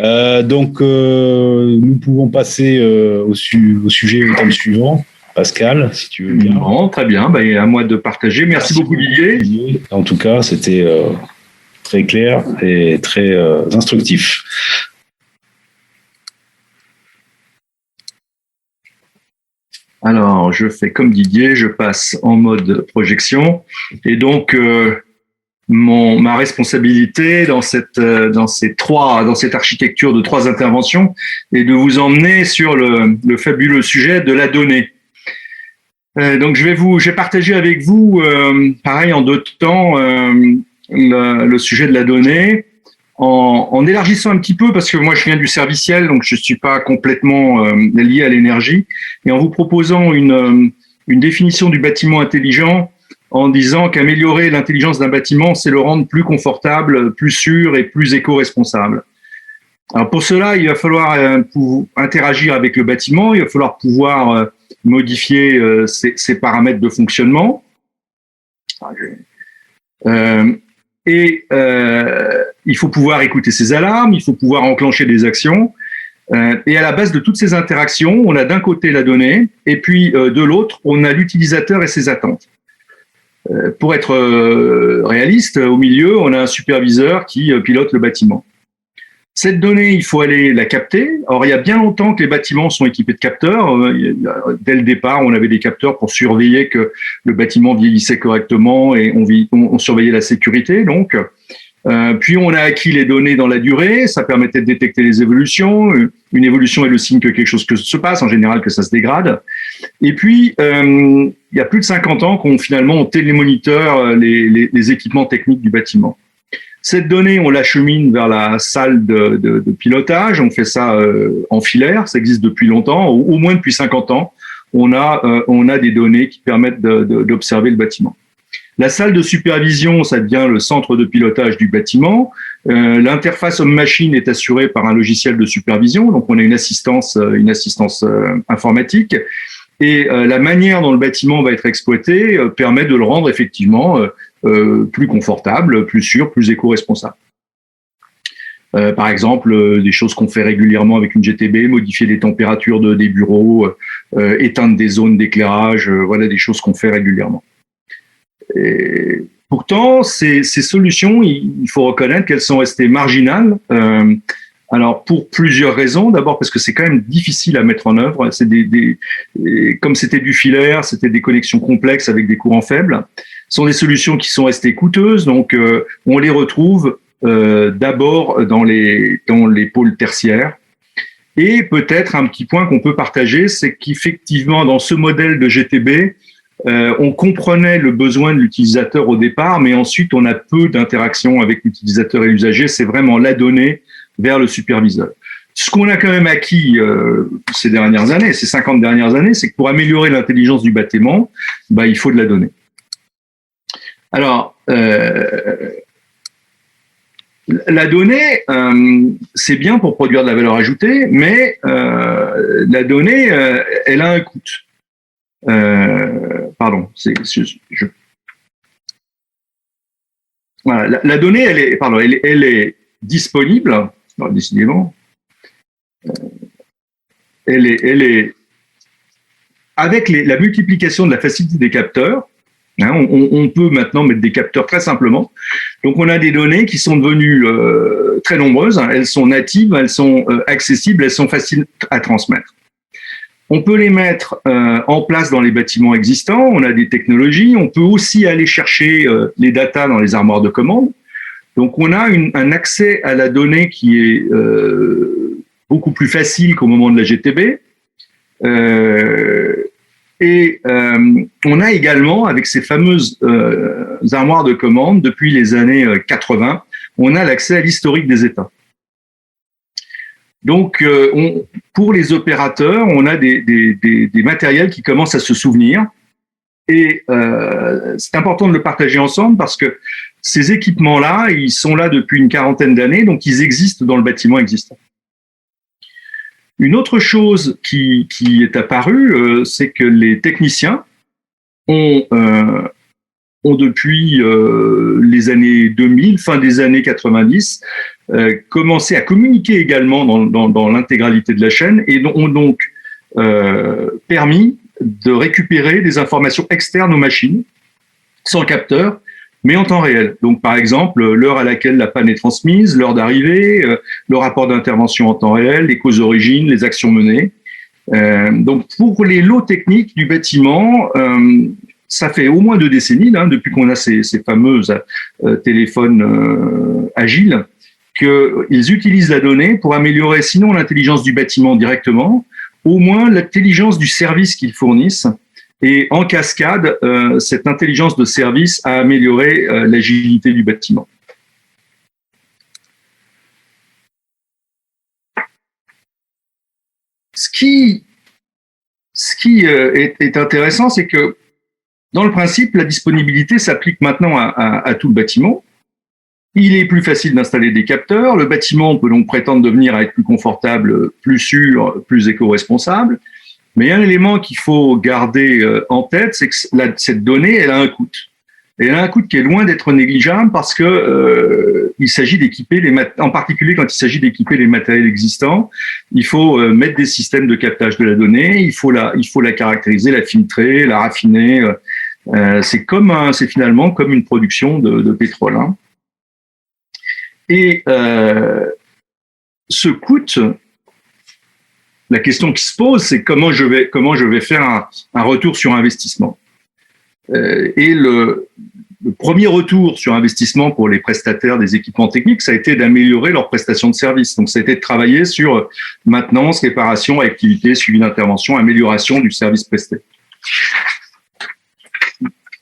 Nous pouvons passer au sujet au thème suivant. Pascal, si tu veux bien. Bon, très bien. À moi de partager. Merci beaucoup, Didier. En tout cas, c'était très clair et très instructif. Alors, je fais comme Didier, je passe en mode projection. Et donc, ma responsabilité dans cette architecture de 3 interventions est de vous emmener sur le fabuleux sujet de la donnée. Donc, je vais partager avec vous, pareil en 2 temps, le sujet de la donnée. En élargissant un petit peu, parce que moi je viens du serviciel, donc je suis pas complètement lié à l'énergie, et en vous proposant une définition du bâtiment intelligent, en disant qu'améliorer l'intelligence d'un bâtiment, c'est le rendre plus confortable, plus sûr et plus éco-responsable. Alors pour cela, il va falloir interagir avec le bâtiment, il va falloir pouvoir modifier ses paramètres de fonctionnement. Il faut pouvoir écouter ses alarmes, il faut pouvoir enclencher des actions. Et à la base de toutes ces interactions, on a d'un côté la donnée, et puis de l'autre, on a l'utilisateur et ses attentes. Pour être réaliste, au milieu, on a un superviseur qui pilote le bâtiment. Cette donnée, il faut aller la capter. Or, il y a bien longtemps que les bâtiments sont équipés de capteurs. Dès le départ, on avait des capteurs pour surveiller que le bâtiment vieillissait correctement et on surveillait la sécurité. Donc, puis on a acquis les données dans la durée. Ça permettait de détecter les évolutions. Une évolution est le signe que quelque chose se passe, en général que ça se dégrade. Et puis, il y a plus de 50 ans qu'on finalement télémoniteur les équipements techniques du bâtiment. Cette donnée, on l'achemine vers la salle de pilotage. On fait ça en filaire. Ça existe depuis longtemps, au moins depuis 50 ans. On a des données qui permettent d'observer le bâtiment. La salle de supervision, ça devient le centre de pilotage du bâtiment. L'interface homme-machine est assurée par un logiciel de supervision. Donc, on a une assistance informatique. Et la manière dont le bâtiment va être exploité permet de le rendre effectivement plus confortable, plus sûr, plus éco-responsable. Par exemple, des choses qu'on fait régulièrement avec une GTB, modifier les températures des bureaux, éteindre des zones d'éclairage, voilà des choses qu'on fait régulièrement. Et pourtant, ces solutions, il faut reconnaître qu'elles sont restées marginales. Alors, pour plusieurs raisons. D'abord, parce que c'est quand même difficile à mettre en œuvre. C'est comme c'était du filaire, c'était des connexions complexes avec des courants faibles. Ce sont des solutions qui sont restées coûteuses. Donc, on les retrouve d'abord dans les pôles tertiaires. Et peut-être un petit point qu'on peut partager, c'est qu'effectivement, dans ce modèle de GTB, on comprenait le besoin de l'utilisateur au départ, mais ensuite, on a peu d'interaction avec l'utilisateur et l'usager. C'est vraiment la donnée vers le superviseur. Ce qu'on a quand même acquis ces dernières années, ces 50 dernières années, c'est que pour améliorer l'intelligence du bâtiment, il faut de la donnée. Alors, la donnée, c'est bien pour produire de la valeur ajoutée, mais la donnée, elle a un coût. Pardon, voilà, la donnée, elle est disponible. Alors, décidément, elle est avec la multiplication de la facilité des capteurs. On peut maintenant mettre des capteurs très simplement. Donc, on a des données qui sont devenues très nombreuses. Elles sont natives, elles sont accessibles, elles sont faciles à transmettre. On peut les mettre en place dans les bâtiments existants, on a des technologies, on peut aussi aller chercher les datas dans les armoires de commande. Donc on a un accès à la donnée qui est beaucoup plus facile qu'au moment de la GTB. On a également, avec ces fameuses armoires de commande, depuis les années 80, on a l'accès à l'historique des États. Donc, pour les opérateurs, on a des matériels qui commencent à se souvenir. Et c'est important de le partager ensemble parce que ces équipements-là, ils sont là depuis une quarantaine d'années, donc ils existent dans le bâtiment existant. Une autre chose qui est apparue, c'est que les techniciens ont depuis les années 2000, fin des années 90, commencé à communiquer également dans l'intégralité de la chaîne et ont donc permis de récupérer des informations externes aux machines, sans capteur, mais en temps réel. Donc, par exemple, l'heure à laquelle la panne est transmise, l'heure d'arrivée, le rapport d'intervention en temps réel, les causes origines, les actions menées. Donc, pour les lots techniques du bâtiment, ça fait au moins 2 décennies, là, depuis qu'on a ces fameux téléphones agiles, qu'ils utilisent la donnée pour améliorer, sinon l'intelligence du bâtiment directement, au moins l'intelligence du service qu'ils fournissent. Et en cascade, cette intelligence de service a amélioré l'agilité du bâtiment. Ce qui est intéressant, c'est que dans le principe, la disponibilité s'applique maintenant à tout le bâtiment. Il est plus facile d'installer des capteurs. Le bâtiment peut donc prétendre devenir à être plus confortable, plus sûr, plus éco-responsable. Mais il y a un élément qu'il faut garder en tête, c'est que cette donnée, elle a un coût. Et elle a un coût qui est loin d'être négligeable parce que il s'agit d'équiper en particulier quand il s'agit d'équiper les matériels existants, il faut mettre des systèmes de captage de la donnée, il faut la caractériser, la filtrer, la raffiner. C'est finalement comme une production de pétrole. Hein. Et ce coût, la question qui se pose, c'est comment je vais faire un retour sur investissement. Et le premier retour sur investissement pour les prestataires des équipements techniques, ça a été d'améliorer leurs prestations de service. Donc, ça a été de travailler sur maintenance, réparation, activité, suivi d'intervention, amélioration du service presté.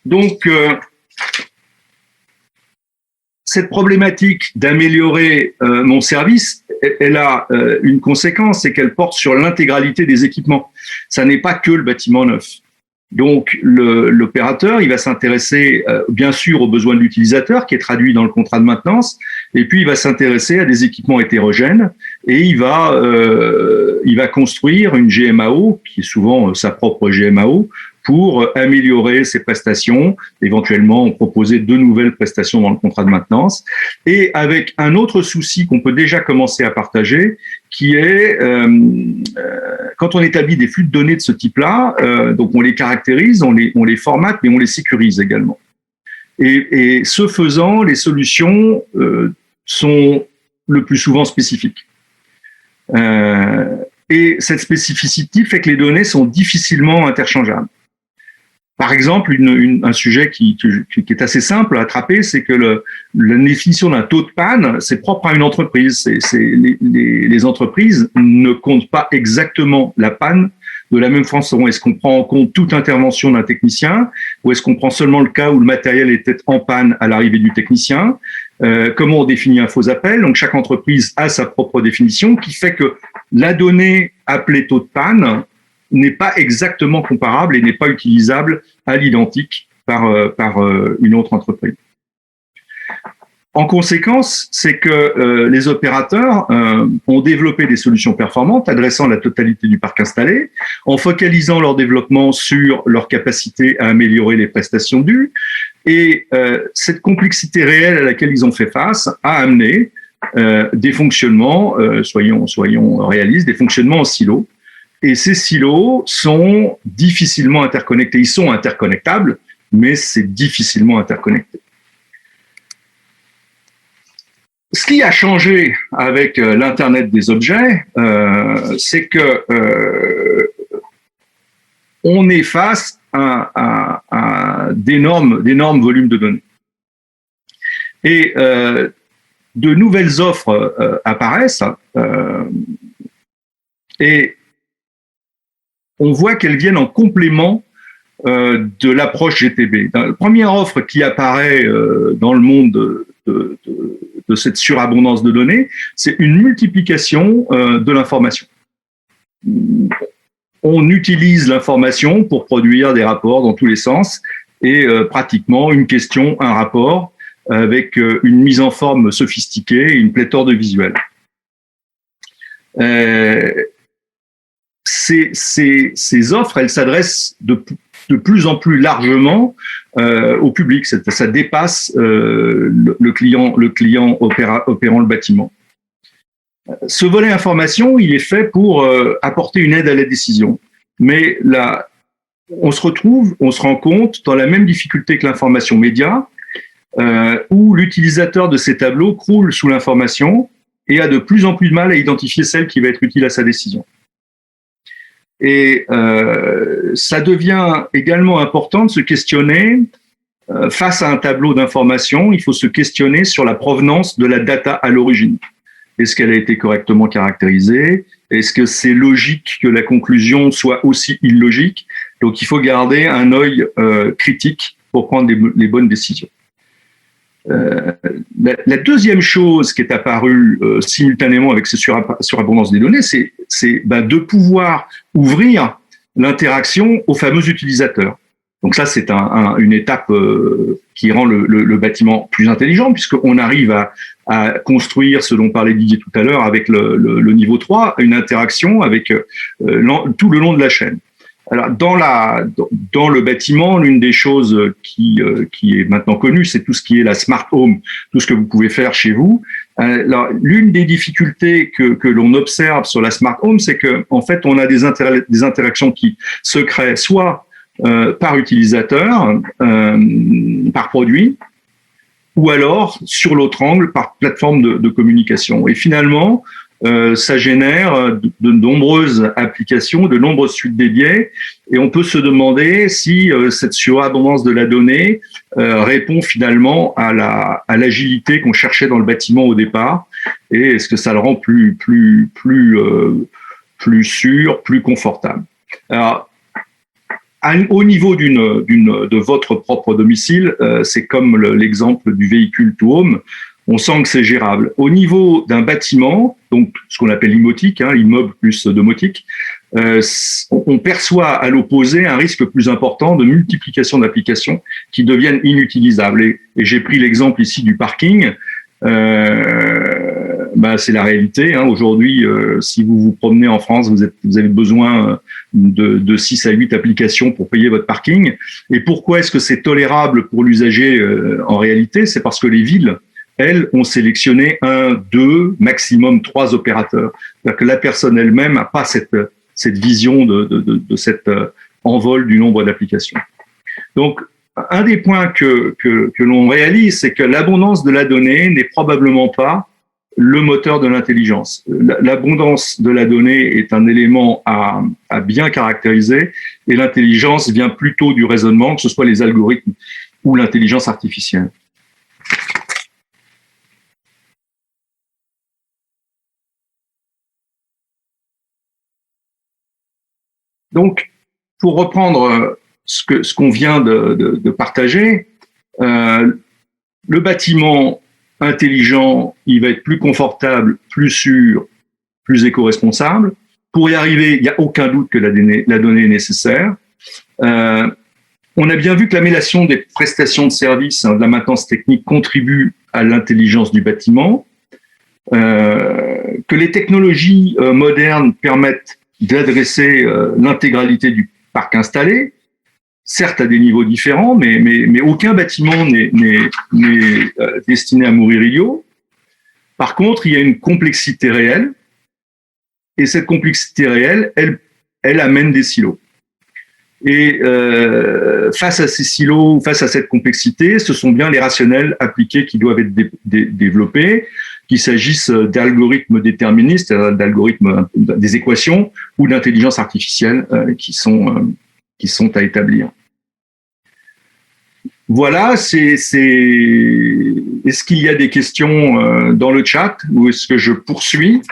Donc, cette problématique d'améliorer mon service, elle a une conséquence, c'est qu'elle porte sur l'intégralité des équipements. Ça n'est pas que le bâtiment neuf. Donc, l'opérateur, il va s'intéresser bien sûr aux besoins de l'utilisateur, qui est traduit dans le contrat de maintenance, et puis il va s'intéresser à des équipements hétérogènes, et il va construire une GMAO, qui est souvent sa propre GMAO, pour améliorer ses prestations, éventuellement proposer de nouvelles prestations dans le contrat de maintenance, et avec un autre souci qu'on peut déjà commencer à partager, qui est quand on établit des flux de données de ce type-là, donc on les caractérise, on les formate, mais on les sécurise également. Et ce faisant, les solutions sont le plus souvent spécifiques. Et cette spécificité fait que les données sont difficilement interchangeables. Par exemple, un sujet qui est assez simple à attraper, c'est que la définition d'un taux de panne, c'est propre à une entreprise. Les entreprises ne comptent pas exactement la panne de la même façon. Est-ce qu'on prend en compte toute intervention d'un technicien ou est-ce qu'on prend seulement le cas où le matériel était en panne à l'arrivée du technicien? Comment on définit un faux appel? Donc, chaque entreprise a sa propre définition qui fait que la donnée appelée taux de panne n'est pas exactement comparable et n'est pas utilisable à l'identique par une autre entreprise. En conséquence, c'est que les opérateurs ont développé des solutions performantes adressant la totalité du parc installé, en focalisant leur développement sur leur capacité à améliorer les prestations dues. Et cette complexité réelle à laquelle ils ont fait face a amené des fonctionnements, soyons réalistes, des fonctionnements en silo. Et ces silos sont difficilement interconnectés. Ils sont interconnectables, mais c'est difficilement interconnecté. Ce qui a changé avec l'Internet des objets, c'est que on est face à d'énormes volumes de données. Et de nouvelles offres apparaissent et on voit qu'elles viennent en complément de l'approche GTB. La première offre qui apparaît dans le monde de cette surabondance de données, c'est une multiplication de l'information. On utilise l'information pour produire des rapports dans tous les sens et pratiquement une question, un rapport avec une mise en forme sophistiquée et une pléthore de visuels. Ces offres, elles s'adressent de plus en plus largement au public. Ça dépasse le client opérant le bâtiment. Ce volet information, il est fait pour apporter une aide à la décision. Mais là, on se rend compte dans la même difficulté que l'information média, où l'utilisateur de ces tableaux croule sous l'information et a de plus en plus de mal à identifier celle qui va être utile à sa décision. Et ça devient également important de se questionner face à un tableau d'information. Il faut se questionner sur la provenance de la data à l'origine. Est-ce qu'elle a été correctement caractérisée? Est-ce que c'est logique que la conclusion soit aussi illogique? Donc, il faut garder un œil critique pour prendre les bonnes décisions. La deuxième chose qui est apparue simultanément avec cette surabondance des données, c'est de pouvoir ouvrir l'interaction aux fameux utilisateurs. Donc ça, c'est une étape qui rend le bâtiment plus intelligent, puisqu'on arrive à construire, ce dont parlait Didier tout à l'heure, avec le niveau 3, une interaction avec tout le long de la chaîne. Alors, dans le bâtiment, l'une des choses qui est maintenant connue, c'est tout ce qui est la smart home, tout ce que vous pouvez faire chez vous. Alors, l'une des difficultés que l'on observe sur la smart home, c'est que en fait, on a des interactions qui se créent soit par utilisateur, par produit, ou alors sur l'autre angle par plateforme de communication. Et finalement, ça génère de nombreuses applications, de nombreuses suites dédiées, et on peut se demander si cette surabondance de la donnée répond finalement à l'agilité qu'on cherchait dans le bâtiment au départ, et est-ce que ça le rend plus sûr, plus confortable. Alors, au niveau de votre propre domicile, c'est comme l'exemple du véhicule to home. On sent que c'est gérable. Au niveau d'un bâtiment, donc ce qu'on appelle l'immeutique, immeuble plus domotique, on perçoit à l'opposé un risque plus important de multiplication d'applications qui deviennent inutilisables. Et j'ai pris l'exemple ici du parking. C'est la réalité. Aujourd'hui, si vous vous promenez en France, vous avez besoin de 6 à 8 applications pour payer votre parking. Et pourquoi est-ce que c'est tolérable pour l'usager en réalité? C'est parce que les villes, elles, ont sélectionné 1, 2, maximum 3 opérateurs. C'est-à-dire que la personne elle-même n'a pas cette vision de cet envol du nombre d'applications. Donc, un des points que l'on réalise, c'est que l'abondance de la donnée n'est probablement pas le moteur de l'intelligence. L'abondance de la donnée est un élément à bien caractériser, et l'intelligence vient plutôt du raisonnement, que ce soit les algorithmes ou l'intelligence artificielle. Donc, pour reprendre ce qu'on vient de partager, le bâtiment intelligent, il va être plus confortable, plus sûr, plus éco-responsable. Pour y arriver, il n'y a aucun doute que la donnée est nécessaire. On a bien vu que l'amélioration des prestations de services, de la maintenance technique, contribue à l'intelligence du bâtiment, que les technologies modernes permettent d'adresser l'intégralité du parc installé, certes à des niveaux différents, mais aucun bâtiment n'est destiné à mourir idiot. Par contre, il y a une complexité réelle, et cette complexité réelle, elle amène des silos. Et face à ces silos, face à cette complexité, ce sont bien les rationnels appliqués qui doivent être développés, qu'il s'agisse d'algorithmes déterministes, d'algorithmes des équations, ou d'intelligence artificielle qui sont qui sont à établir. Voilà, est-ce qu'il y a des questions dans le chat ou est-ce que je poursuis?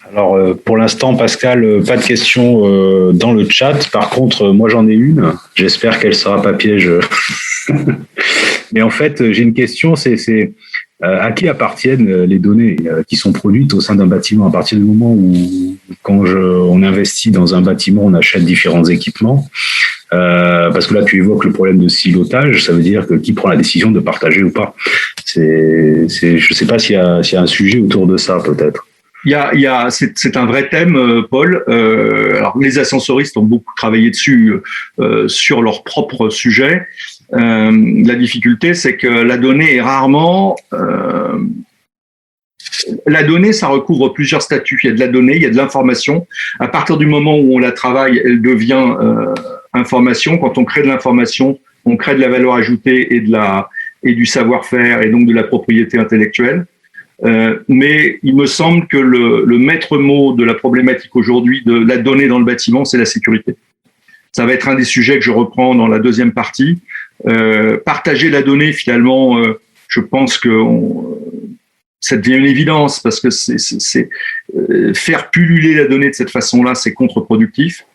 Alors, pour l'instant, Pascal, pas de questions dans le chat. Par contre, moi, j'en ai une. J'espère qu'elle sera pas piège. Mais en fait, j'ai une question, c'est à qui appartiennent les données qui sont produites au sein d'un bâtiment? À partir du moment où, quand on investit dans un bâtiment, on achète différents équipements. Parce que là, tu évoques le problème de silotage, ça veut dire que qui prend la décision de partager ou pas? Je ne sais pas s'il y a un sujet autour de ça, peut-être. C'est un vrai thème, Paul. Alors, les ascensoristes ont beaucoup travaillé dessus sur leur propre sujet. La difficulté, c'est que la donnée est rarement... La donnée, ça recouvre plusieurs statuts. Il y a de la donnée, il y a de l'information. À partir du moment où on la travaille, elle devient information. Quand on crée de l'information, on crée de la valeur ajoutée et du savoir-faire et donc de la propriété intellectuelle. Mais il me semble que le maître mot de la problématique aujourd'hui de la donnée dans le bâtiment, c'est la sécurité. Ça va être un des sujets que je reprends dans la deuxième partie. Partager la donnée, finalement, je pense que ça devient une évidence parce que faire pulluler la donnée de cette façon-là, c'est contre-productif.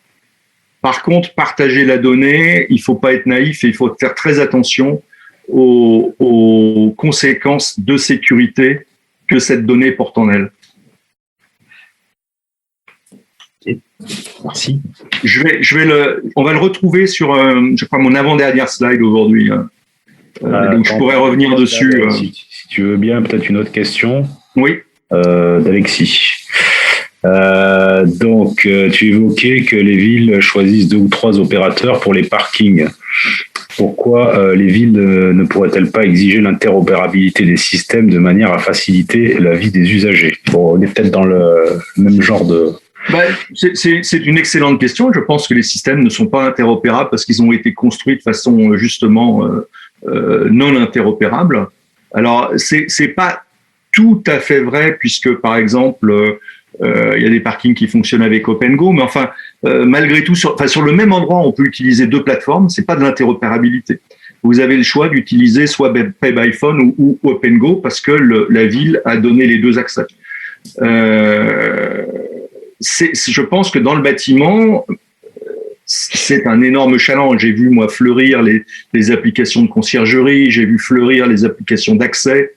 Par contre, partager la donnée, il faut pas être naïf et il faut faire très attention aux conséquences de sécurité que cette donnée porte en elle. Okay. Merci. On va le retrouver sur, je crois, mon avant-dernière slide aujourd'hui. Donc, je pourrais revenir dessus. Si tu veux bien, peut-être une autre question. Oui. D'Alexis. Donc, tu évoquais que les villes choisissent 2 ou 3 opérateurs pour les parkings. Pourquoi les villes ne pourraient-elles pas exiger l'interopérabilité des systèmes de manière à faciliter la vie des usagers? Bon, on est peut-être dans le même genre de... C'est une excellente question. Je pense que les systèmes ne sont pas interopérables parce qu'ils ont été construits de façon justement non interopérable. Alors, c'est pas tout à fait vrai puisque, par exemple, il y a des parkings qui fonctionnent avec OpenGo, mais enfin, malgré tout, sur le même endroit, on peut utiliser 2 plateformes. C'est pas de l'interopérabilité. Vous avez le choix d'utiliser soit Pay by Phone ou OpenGo parce que la ville a donné les 2 accès. Je pense que dans le bâtiment, c'est un énorme challenge. J'ai vu, moi, fleurir les applications de conciergerie, j'ai vu fleurir les applications d'accès,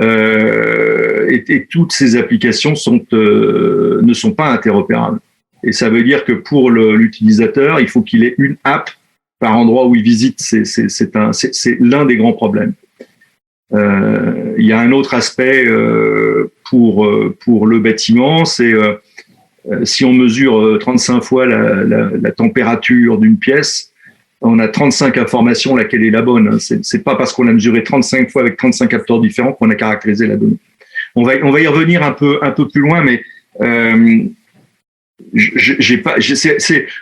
et toutes ces applications ne sont pas interopérables. Et ça veut dire que pour l'utilisateur, il faut qu'il ait une app par endroit où il visite. C'est l'un des grands problèmes. Il y a un autre aspect pour le bâtiment, c'est si on mesure 35 fois la température d'une pièce, on a 35 informations, laquelle est la bonne. C'est pas parce qu'on a mesuré 35 fois avec 35 capteurs différents qu'on a caractérisé la donnée. On va y revenir un peu plus loin, mais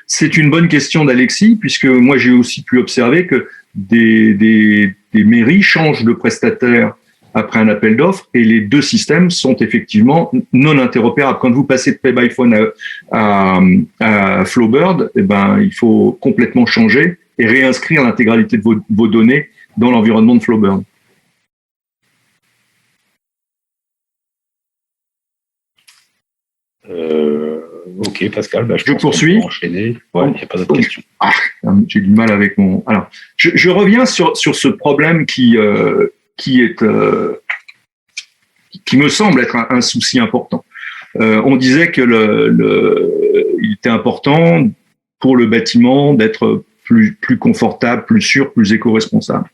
c'est une bonne question d'Alexis, puisque moi j'ai aussi pu observer que des mairies changent de prestataire après un appel d'offres et les 2 systèmes sont effectivement non interopérables. Quand vous passez de Pay by Phone à Flowbird, eh ben, il faut complètement changer et réinscrire l'intégralité de vos données dans l'environnement de Flowbird. Ok, Pascal, je poursuis. Enchaîner. Ouais, il n'y a pas d'autres questions. J'ai du mal avec mon... Alors, je reviens sur ce problème qui me semble être un souci important. On disait que il était important pour le bâtiment d'être plus confortable, plus sûr, plus éco-responsable.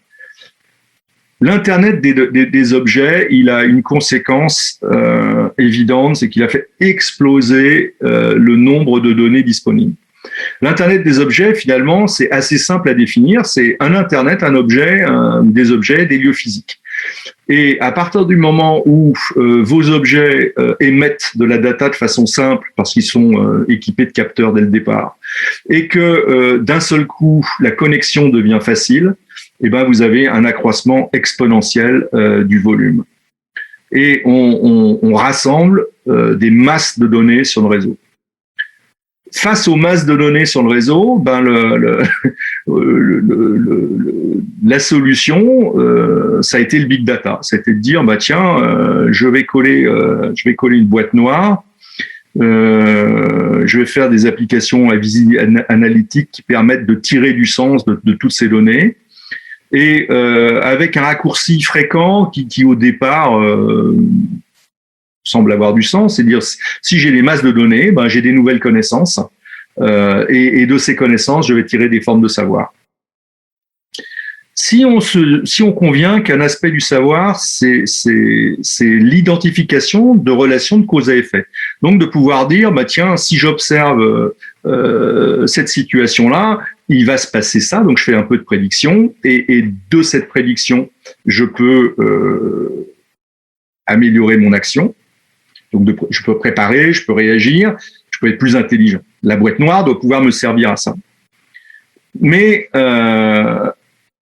L'Internet des objets, il a une conséquence évidente, c'est qu'il a fait exploser le nombre de données disponibles. L'Internet des objets, finalement, c'est assez simple à définir. C'est un Internet, un objet, des objets, des lieux physiques. Et à partir du moment où vos objets émettent de la data de façon simple, parce qu'ils sont équipés de capteurs dès le départ, et que d'un seul coup, la connexion devient facile, eh ben, vous avez un accroissement exponentiel du volume. Et on rassemble des masses de données sur le réseau. face aux masses de données sur le réseau, ben la solution, ça a été le big data. C'était de dire, bah tiens, je vais coller une boîte noire. Je vais faire des applications analytiques qui permettent de tirer du sens de toutes ces données. Et avec un raccourci fréquent qui au départ semble avoir du sens, c'est dire si j'ai des masses de données, ben j'ai des nouvelles connaissances et de ces connaissances, je vais tirer des formes de savoir. Si on convient qu'un aspect du savoir, c'est l'identification de relations de cause à effet. Donc de pouvoir dire, bah tiens, si j'observe cette situation-là, il va se passer ça, donc je fais un peu de prédiction, et de cette prédiction, je peux améliorer mon action. Donc je peux préparer, je peux réagir, je peux être plus intelligent. La boîte noire doit pouvoir me servir à ça. Mais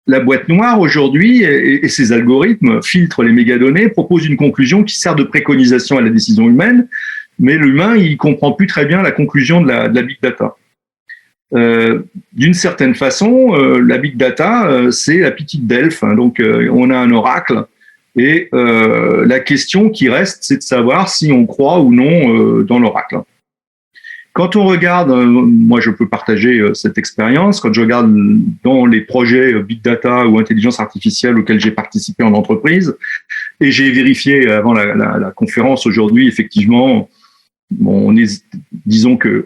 la boîte noire aujourd'hui et ses algorithmes filtrent les mégadonnées, proposent une conclusion qui sert de préconisation à la décision humaine, mais l'humain, il comprend plus très bien la conclusion de la big data. D'une certaine façon, la big data, c'est la petite Delphes. Hein, donc, on a un oracle et la question qui reste, c'est de savoir si on croit ou non dans l'oracle. Quand on regarde, moi je peux partager cette expérience, quand je regarde dans les projets big data ou intelligence artificielle auxquels j'ai participé en entreprise, et j'ai vérifié avant la conférence aujourd'hui, effectivement, bon, disons que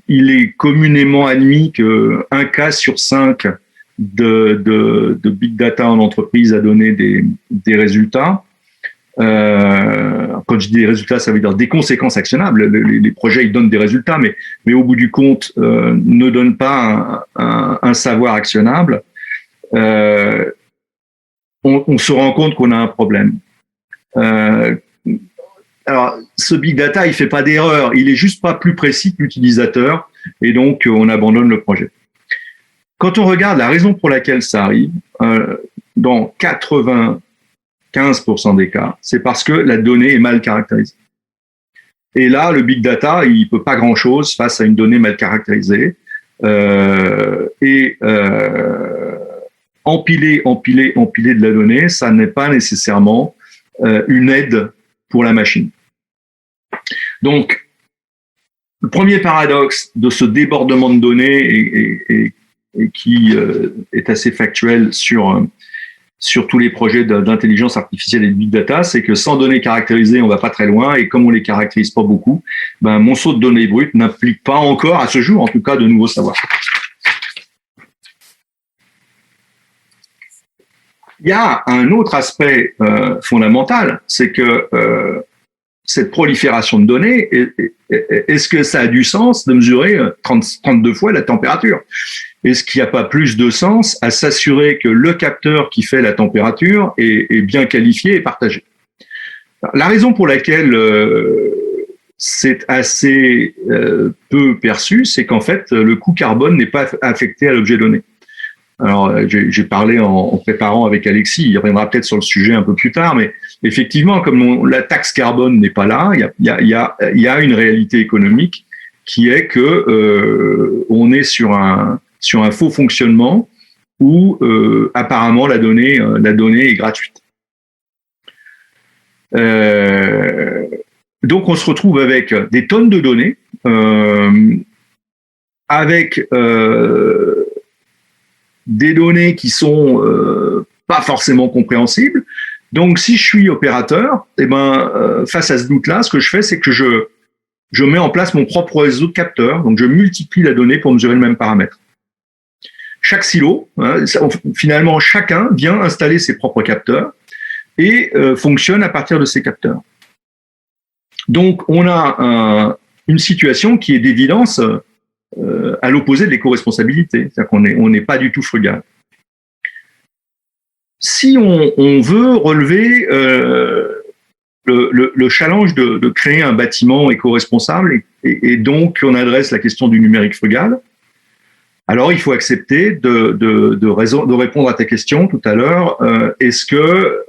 il est communément admis que 1 cas sur 5 de big data en entreprise a donné des résultats. Quand je dis des résultats, ça veut dire des conséquences actionnables. Les projets, ils donnent des résultats, mais au bout du compte, ne donnent pas un savoir actionnable. On se rend compte qu'on a un problème. Alors, ce big data, il fait pas d'erreur. Il est juste pas plus précis que l'utilisateur, et donc on abandonne le projet. Quand on regarde la raison pour laquelle ça arrive, dans 95% des cas, c'est parce que la donnée est mal caractérisée. Et là, le big data, il peut pas grand-chose face à une donnée mal caractérisée. Empiler de la donnée, ça n'est pas nécessairement une aide pour la machine. Donc, le premier paradoxe de ce débordement de données et qui est assez factuel sur tous les projets d'intelligence artificielle et de big data, c'est que sans données caractérisées, on va pas très loin, et comme on les caractérise pas beaucoup, ben mon saut de données brutes n'implique pas encore, à ce jour en tout cas, de nouveaux savoirs. Il y a un autre aspect fondamental, c'est que cette prolifération de données, est-ce que ça a du sens de mesurer 32 fois la température? Est-ce qu'il n'y a pas plus de sens à s'assurer que le capteur qui fait la température est bien qualifié et partagé? La raison pour laquelle c'est assez peu perçu, c'est qu'en fait, le coût carbone n'est pas affecté à l'objet donné. Alors, j'ai parlé en préparant avec Alexis, il reviendra peut-être sur le sujet un peu plus tard, mais effectivement, comme la taxe carbone n'est pas là, il y a une réalité économique qui est que on est sur un faux fonctionnement où apparemment la donnée est gratuite. Donc on se retrouve avec des tonnes de données, avec des données qui sont pas forcément compréhensibles. Donc si je suis opérateur, face à ce doute-là, ce que je fais, c'est que je mets en place mon propre réseau de capteurs. Donc je multiplie la donnée pour mesurer le même paramètre. Chaque silo, finalement, chacun vient installer ses propres capteurs et fonctionne à partir de ces capteurs. Donc, on a une situation qui est d'évidence à l'opposé de l'éco-responsabilité. C'est-à-dire qu'on n'est pas du tout frugal. Si on veut relever le challenge de créer un bâtiment éco-responsable et donc on adresse la question du numérique frugal, alors il faut accepter de répondre à ta question tout à l'heure. Est-ce que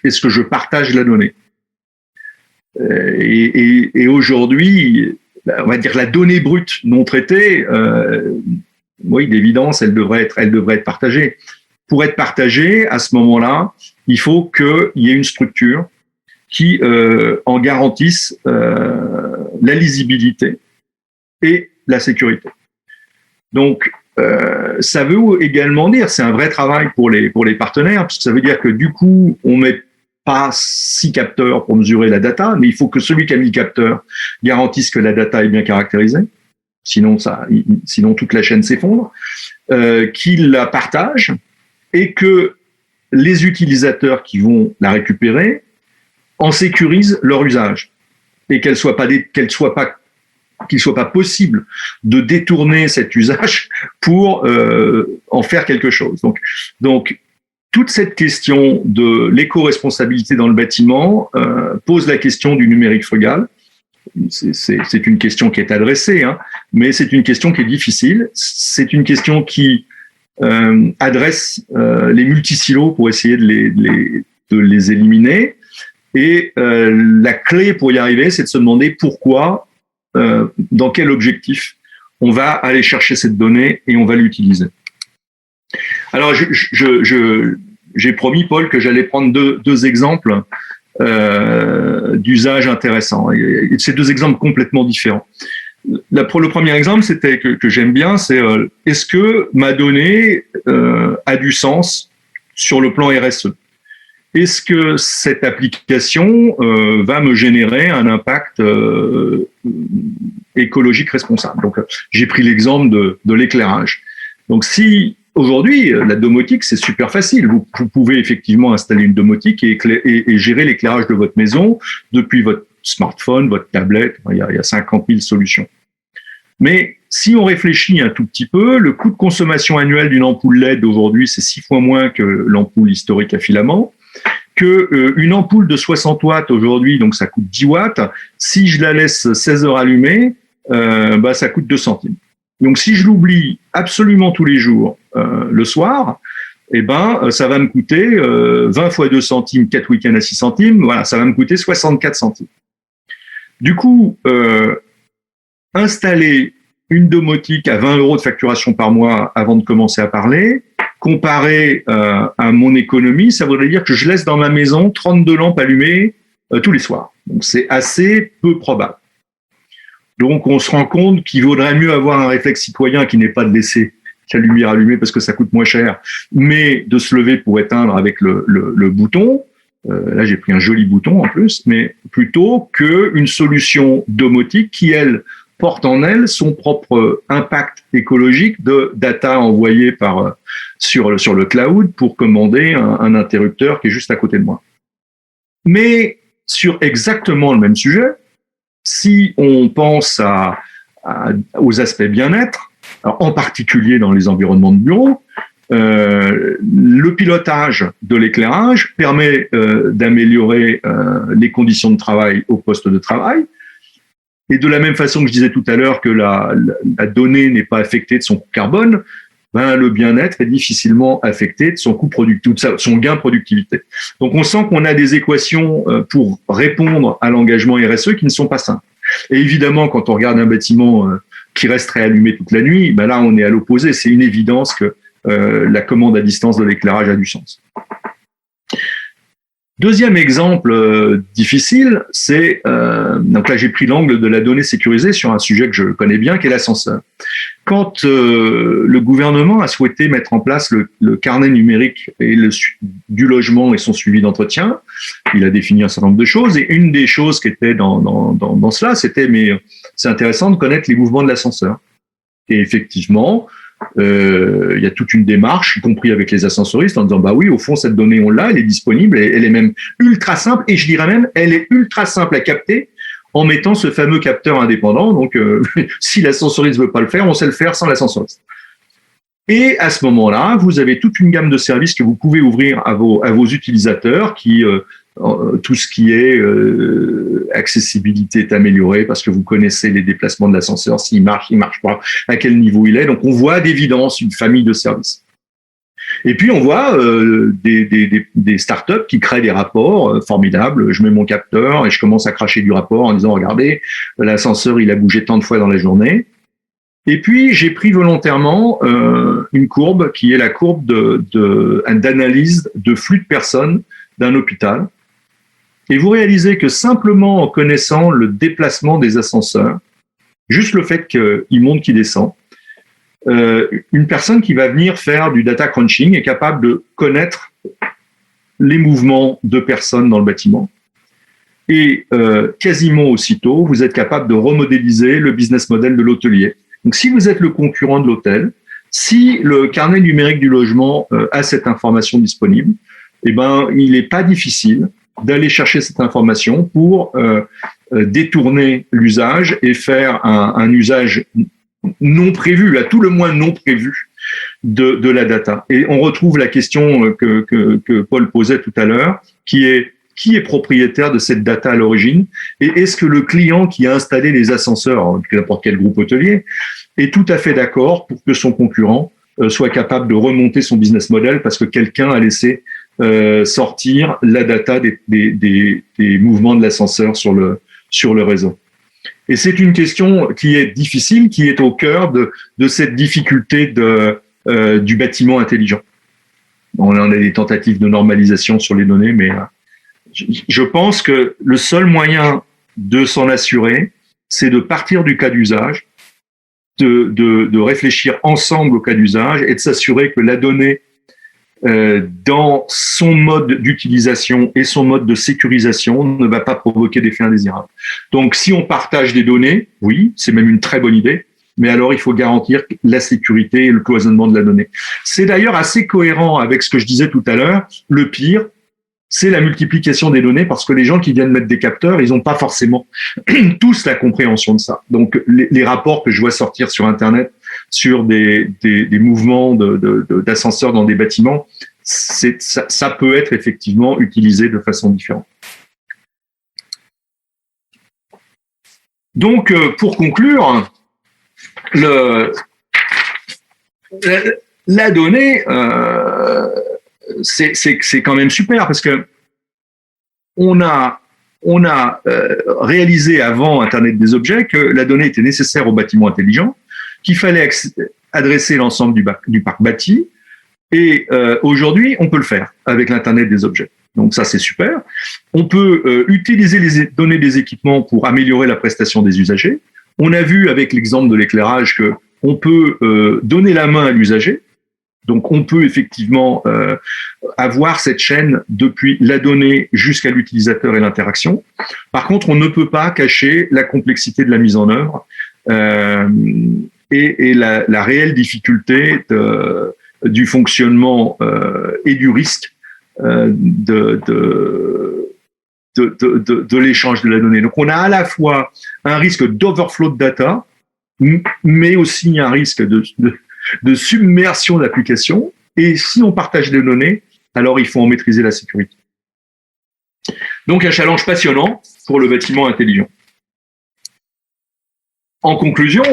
je partage la donnée? Et aujourd'hui, on va dire la donnée brute non traitée, oui, d'évidence, elle devrait être partagée. Pour être partagée, à ce moment-là, il faut qu'il y ait une structure qui en garantisse la lisibilité et la sécurité. Donc, ça veut également dire, c'est un vrai travail pour les partenaires, parce que ça veut dire que du coup, on met pas 6 capteurs pour mesurer la data, mais il faut que celui qui a mis le capteur garantisse que la data est bien caractérisée. Sinon toute la chaîne s'effondre, qu'il la partage et que les utilisateurs qui vont la récupérer en sécurisent leur usage et qu'il soit pas possible de détourner cet usage pour en faire quelque chose. Donc toute cette question de l'éco-responsabilité dans le bâtiment pose la question du numérique frugal. C'est une question qui est adressée, hein, mais c'est une question qui est difficile. C'est une question qui adresse les multisilos pour essayer de les éliminer. Et la clé pour y arriver, c'est de se demander pourquoi, dans quel objectif, on va aller chercher cette donnée et on va l'utiliser. Alors, j'ai promis, Paul, que j'allais prendre deux exemples d'usage intéressants. Et ces 2 exemples complètement différents. Le premier exemple, c'était que j'aime bien, c'est est-ce que ma donnée a du sens sur le plan RSE? Est-ce que cette application va me générer un impact écologique responsable? Donc, j'ai pris l'exemple de l'éclairage. Donc, si aujourd'hui, la domotique, c'est super facile. Vous pouvez effectivement installer une domotique et gérer l'éclairage de votre maison depuis votre smartphone, votre tablette. Il y a 50 000 solutions. Mais si on réfléchit un tout petit peu, le coût de consommation annuel d'une ampoule LED aujourd'hui, c'est 6 fois moins que l'ampoule historique à filament. Une ampoule de 60 watts aujourd'hui, donc ça coûte 10 watts. Si je la laisse 16 heures allumée, ça coûte 2 centimes. Donc, si je l'oublie absolument tous les jours le soir, ça va me coûter 20 fois 2 centimes, 4 week-ends à 6 centimes. Voilà, ça va me coûter 64 centimes. Du coup, installer une domotique à 20 € de facturation par mois avant de commencer à parler, comparé à mon économie, ça voudrait dire que je laisse dans ma maison 32 lampes allumées tous les soirs. Donc, c'est assez peu probable. Donc, on se rend compte qu'il vaudrait mieux avoir un réflexe citoyen qui n'est pas de laisser la lumière allumée parce que ça coûte moins cher, mais de se lever pour éteindre avec le bouton. Là, j'ai pris un joli bouton en plus, mais plutôt qu'une solution domotique qui, elle, porte en elle son propre impact écologique de data envoyée sur le cloud pour commander un interrupteur qui est juste à côté de moi. Mais sur exactement le même sujet, si on pense aux aspects bien-être, en particulier dans les environnements de bureau, le pilotage de l'éclairage permet d'améliorer les conditions de travail au poste de travail. Et de la même façon que je disais tout à l'heure que la donnée n'est pas affectée de son coût carbone, le bien-être est difficilement affecté de son coût son gain productivité. Donc, on sent qu'on a des équations pour répondre à l'engagement RSE qui ne sont pas simples. Et évidemment, quand on regarde un bâtiment qui resterait allumé toute la nuit, là, on est à l'opposé. C'est une évidence que la commande à distance de l'éclairage a du sens. Deuxième exemple difficile, c'est donc là j'ai pris l'angle de la donnée sécurisée sur un sujet que je connais bien, qui est l'ascenseur. Quand le gouvernement a souhaité mettre en place le carnet numérique du logement et son suivi d'entretien, il a défini un certain nombre de choses, et une des choses qui était dans cela, c'était mais c'est intéressant de connaître les mouvements de l'ascenseur. Et effectivement, il y a toute une démarche, y compris avec les ascensoristes, en disant oui, au fond, cette donnée, on l'a, elle est disponible, et elle est même ultra simple, et je dirais même, elle est ultra simple à capter en mettant ce fameux capteur indépendant. Donc, si l'ascensoriste ne veut pas le faire, on sait le faire sans l'ascensoriste. Et à ce moment-là, vous avez toute une gamme de services que vous pouvez ouvrir à vos utilisateurs qui tout ce qui est accessibilité est amélioré parce que vous connaissez les déplacements de l'ascenseur, s'il marche pas, à quel niveau il est. Donc, on voit d'évidence une famille de services. Et puis on voit des startups qui créent des rapports formidables. Je mets mon capteur et je commence à cracher du rapport en disant regardez, l'ascenseur il a bougé tant de fois dans la journée. Et puis j'ai pris volontairement une courbe qui est la courbe d'analyse de flux de personnes d'un hôpital. Et vous réalisez que simplement en connaissant le déplacement des ascenseurs, juste le fait qu'il monte, qu'il descend, une personne qui va venir faire du data crunching est capable de connaître les mouvements de personnes dans le bâtiment. Et quasiment aussitôt, vous êtes capable de remodéliser le business model de l'hôtelier. Donc, si vous êtes le concurrent de l'hôtel, si le carnet numérique du logement a cette information disponible, eh ben, il n'est pas difficile d'aller chercher cette information pour détourner l'usage et faire un usage non prévu, à tout le moins non prévu, de la data. Et on retrouve la question que Paul posait tout à l'heure, qui est propriétaire de cette data à l'origine, et est-ce que le client qui a installé les ascenseurs, n'importe quel groupe hôtelier, est tout à fait d'accord pour que son concurrent soit capable de remonter son business model parce que quelqu'un a laissé sortir la data des mouvements de l'ascenseur sur le réseau. Et c'est une question qui est difficile, qui est au cœur de cette difficulté du bâtiment intelligent. On en a des tentatives de normalisation sur les données, mais je pense que le seul moyen de s'en assurer, c'est de partir du cas d'usage, de réfléchir ensemble au cas d'usage et de s'assurer que la donnée, dans son mode d'utilisation et son mode de sécurisation, ne va pas provoquer d'effets indésirables. Donc, si on partage des données, oui, c'est même une très bonne idée, mais alors il faut garantir la sécurité et le cloisonnement de la donnée. C'est d'ailleurs assez cohérent avec ce que je disais tout à l'heure. Le pire, c'est la multiplication des données parce que les gens qui viennent mettre des capteurs, ils n'ont pas forcément tous la compréhension de ça. Donc, les rapports que je vois sortir sur Internet sur des mouvements d'ascenseurs dans des bâtiments, ça peut être effectivement utilisé de façon différente. Donc, pour conclure, la donnée, c'est quand même super parce que on a réalisé avant Internet des objets que la donnée était nécessaire au bâtiment intelligent, qu'il fallait adresser l'ensemble du parc bâti, et aujourd'hui on peut le faire avec l'Internet des objets. Donc ça c'est super. On peut utiliser les données des équipements pour améliorer la prestation des usagers. On a vu avec l'exemple de l'éclairage que on peut donner la main à l'usager. Donc, on peut effectivement avoir cette chaîne depuis la donnée jusqu'à l'utilisateur et l'interaction. Par contre, on ne peut pas cacher la complexité de la mise en œuvre et la réelle difficulté du fonctionnement et du risque de l'échange de la donnée. Donc, on a à la fois un risque d'overflow de data, mais aussi un risque de submersion d'applications, et si on partage des données, alors il faut en maîtriser la sécurité. Donc un challenge passionnant pour le bâtiment intelligent. En conclusion,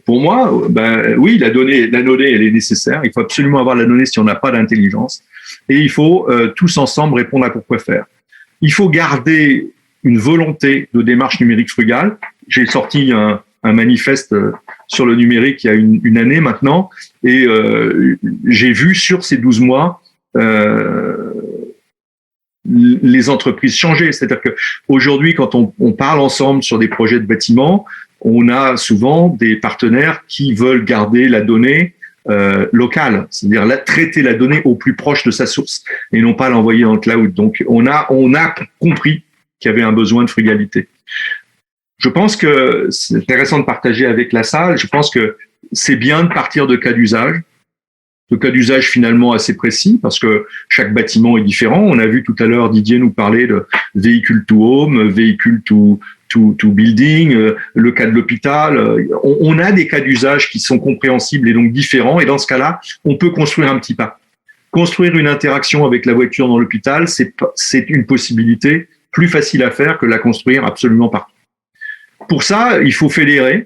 pour moi, oui, la donnée, elle est nécessaire. Il faut absolument avoir la donnée si on n'a pas d'intelligence, et il faut tous ensemble répondre à pourquoi faire. Il faut garder une volonté de démarche numérique frugale. J'ai sorti un manifeste sur le numérique il y a une année maintenant, et j'ai vu sur ces 12 mois les entreprises changer. C'est-à-dire qu'aujourd'hui, quand on parle ensemble sur des projets de bâtiments, on a souvent des partenaires qui veulent garder la donnée locale, c'est-à-dire traiter la donnée au plus proche de sa source et non pas l'envoyer dans le cloud. Donc, on a compris qu'il y avait un besoin de frugalité. Je pense que c'est intéressant de partager avec la salle. Je pense que c'est bien de partir de cas d'usage finalement assez précis parce que chaque bâtiment est différent. On a vu tout à l'heure Didier nous parler de véhicule to home, véhicule to building, le cas de l'hôpital. On a des cas d'usage qui sont compréhensibles et donc différents. Et dans ce cas-là, on peut construire un petit pas. Construire une interaction avec la voiture dans l'hôpital, c'est une possibilité plus facile à faire que la construire absolument partout. Pour ça, il faut fédérer,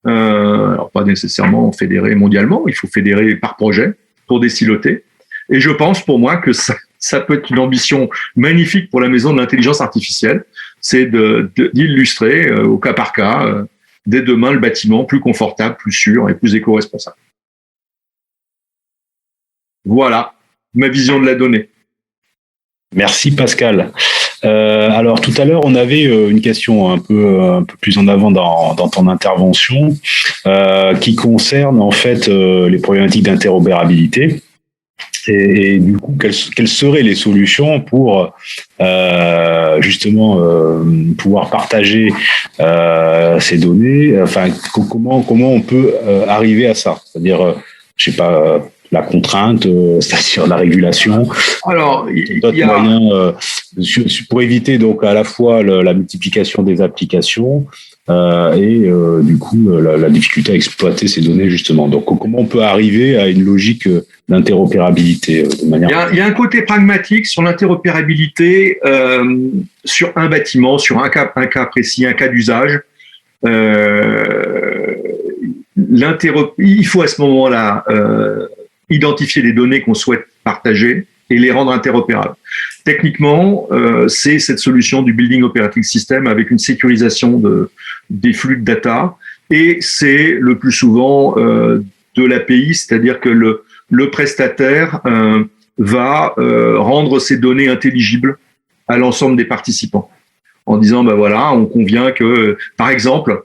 alors pas nécessairement fédérer mondialement, il faut fédérer par projet pour des silotés. Et je pense pour moi que ça peut être une ambition magnifique pour la maison de l'intelligence artificielle, c'est d'illustrer au cas par cas, dès demain, le bâtiment plus confortable, plus sûr et plus éco-responsable. Voilà ma vision de la donnée. Merci Pascal. Alors tout à l'heure, on avait une question un peu plus en avant dans ton intervention qui concerne en fait les problématiques d'interopérabilité. Et du coup, quelles seraient les solutions pour justement pouvoir partager ces données? Enfin, comment on peut arriver à ça? C'est-à-dire, je sais pas, la contrainte, c'est-à-dire la régulation. Alors, il y a moyens pour éviter donc à la fois la multiplication des applications et du coup la difficulté à exploiter ces données justement. Donc comment on peut arriver à une logique d'interopérabilité de manière... Il y a un côté pragmatique sur l'interopérabilité sur un bâtiment, sur un cas précis, un cas d'usage. Il faut à ce moment-là identifier les données qu'on souhaite partager et les rendre interopérables. Techniquement, c'est cette solution du Building Operating System avec une sécurisation des flux de data, et c'est le plus souvent de l'API, c'est-à-dire que le prestataire va rendre ces données intelligibles à l'ensemble des participants en disant ben voilà, on convient que par exemple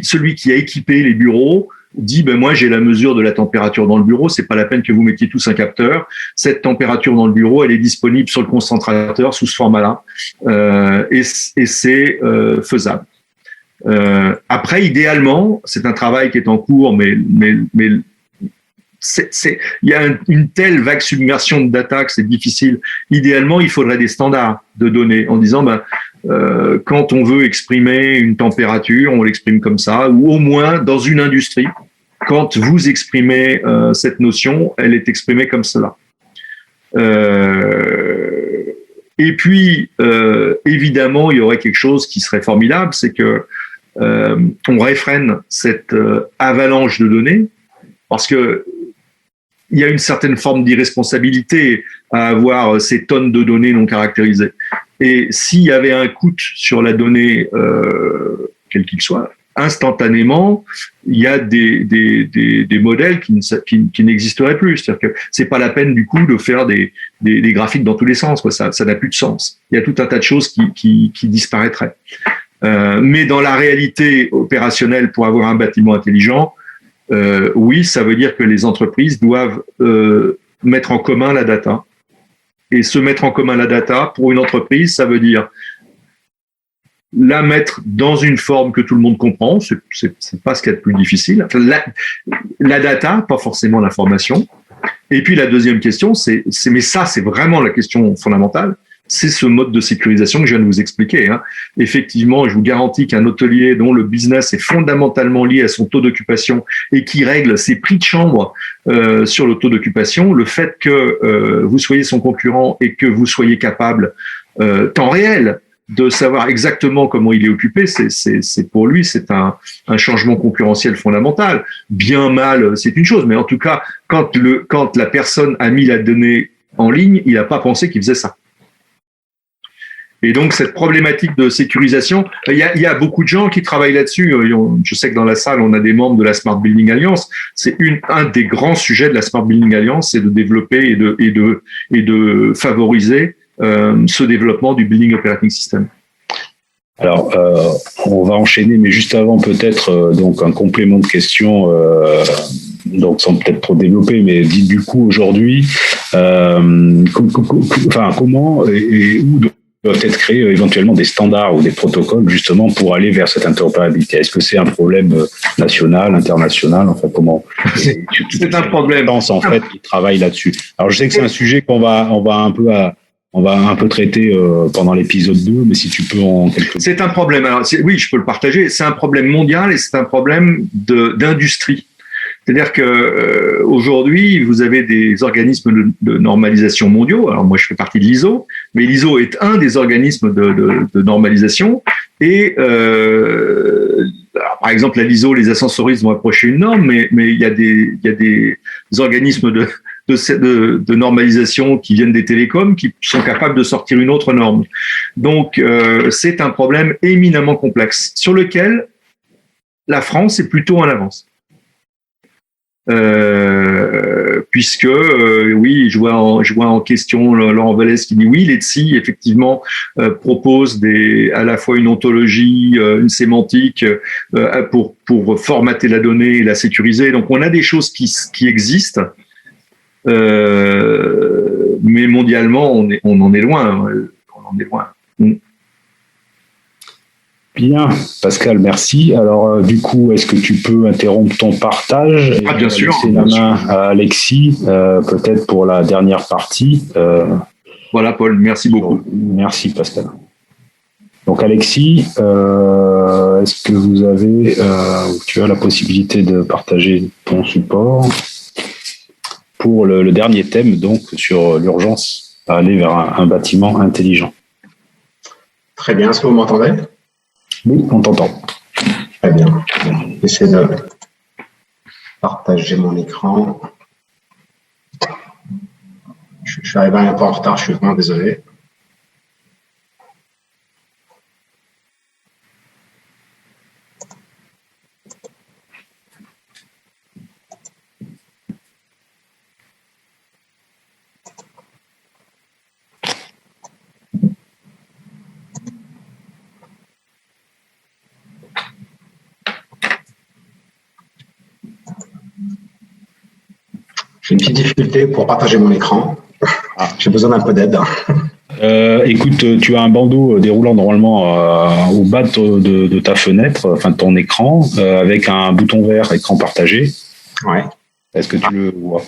celui qui a équipé les bureaux dit ben moi j'ai la mesure de la température dans le bureau, c'est pas la peine que vous mettiez tous un capteur. Cette température dans le bureau, elle est disponible sur le concentrateur sous ce format-là, et c'est faisable. Après, idéalement, c'est un travail qui est en cours, mais il y a une telle vague submersion de data que c'est difficile. Idéalement, il faudrait des standards de données en disant quand on veut exprimer une température, on l'exprime comme ça, ou au moins dans une industrie, quand vous exprimez cette notion, elle est exprimée comme cela. Et puis, évidemment, il y aurait quelque chose qui serait formidable, c'est que on réfrène cette avalanche de données, parce que il y a une certaine forme d'irresponsabilité à avoir ces tonnes de données non caractérisées. Et s'il y avait un coût sur la donnée, quel qu'il soit, instantanément, il y a des modèles qui n'existeraient plus. C'est-à-dire que c'est pas la peine du coup de faire des graphiques dans tous les sens, quoi. Ça n'a plus de sens. Il y a tout un tas de choses qui disparaîtraient. Mais dans la réalité opérationnelle, pour avoir un bâtiment intelligent, oui, ça veut dire que les entreprises doivent mettre en commun la data. Et se mettre en commun la data, pour une entreprise, ça veut dire la mettre dans une forme que tout le monde comprend. C'est pas ce qu'il y a de plus difficile. La data, pas forcément l'information. Et puis la deuxième question, mais ça, c'est vraiment la question fondamentale, c'est ce mode de sécurisation que je viens de vous expliquer. Effectivement, je vous garantis qu'un hôtelier dont le business est fondamentalement lié à son taux d'occupation et qui règle ses prix de chambre sur le taux d'occupation, le fait que vous soyez son concurrent et que vous soyez capable, temps réel, de savoir exactement comment il est occupé, c'est pour lui, c'est un changement concurrentiel fondamental. Bien mal, c'est une chose, mais en tout cas, quand la personne a mis la donnée en ligne, il n'a pas pensé qu'il faisait ça. Et donc, cette problématique de sécurisation, il y a beaucoup de gens qui travaillent là-dessus. Je sais que dans la salle, on a des membres de la Smart Building Alliance. C'est un des grands sujets de la Smart Building Alliance, c'est de développer et de favoriser ce développement du Building Operating System. Alors, on va enchaîner, mais juste avant, peut-être donc un complément de question, donc sans peut-être trop développer, mais dites du coup aujourd'hui, comment et où doivent être créés éventuellement des standards ou des protocoles justement pour aller vers cette interopérabilité. Est-ce que c'est un problème national, international, enfin comment? C'est un problème. En fait, qui travaille là-dessus. Alors je sais que c'est un sujet qu'on va un peu traiter pendant l'épisode 2, mais si tu peux en quelques... C'est un problème. Alors, oui, je peux le partager. C'est un problème mondial et c'est un problème d'industrie. C'est-à-dire que aujourd'hui, vous avez des organismes de normalisation mondiaux. Alors moi, je fais partie de l'ISO, mais l'ISO est un des organismes de normalisation Et alors, par exemple, à l'ISO, les ascensoristes vont approcher une norme, mais il y a des organismes de normalisation qui viennent des télécoms qui sont capables de sortir une autre norme. Donc, c'est un problème éminemment complexe sur lequel la France est plutôt en avance. Puisque oui, je vois en question Laurent Vallès qui dit oui, l'ETSI effectivement propose à la fois une ontologie, une sémantique pour formater la donnée et la sécuriser. Donc on a des choses qui existent, mais mondialement on en est loin. On en est loin. Bien, Pascal, merci. Alors, du coup, est-ce que tu peux interrompre ton partage et bien sûr. laisser la main à Alexis, peut-être pour la dernière partie. Voilà, Paul, merci beaucoup. Merci, Pascal. Donc, Alexis, est-ce que vous avez, tu as la possibilité de partager ton support pour le dernier thème, donc sur l'urgence à aller vers un bâtiment intelligent? Très bien, est-ce que vous m'entendez? Oui, on t'entend. Très bien. J'essaie de partager mon écran. Je suis arrivé un peu en retard, je suis vraiment désolé. J'ai une petite difficulté pour partager mon écran. J'ai besoin d'un peu d'aide. Écoute, tu as un bandeau déroulant normalement au bas de ta fenêtre, enfin de ton écran, avec un bouton vert écran partagé. Ouais. Est-ce que tu le vois?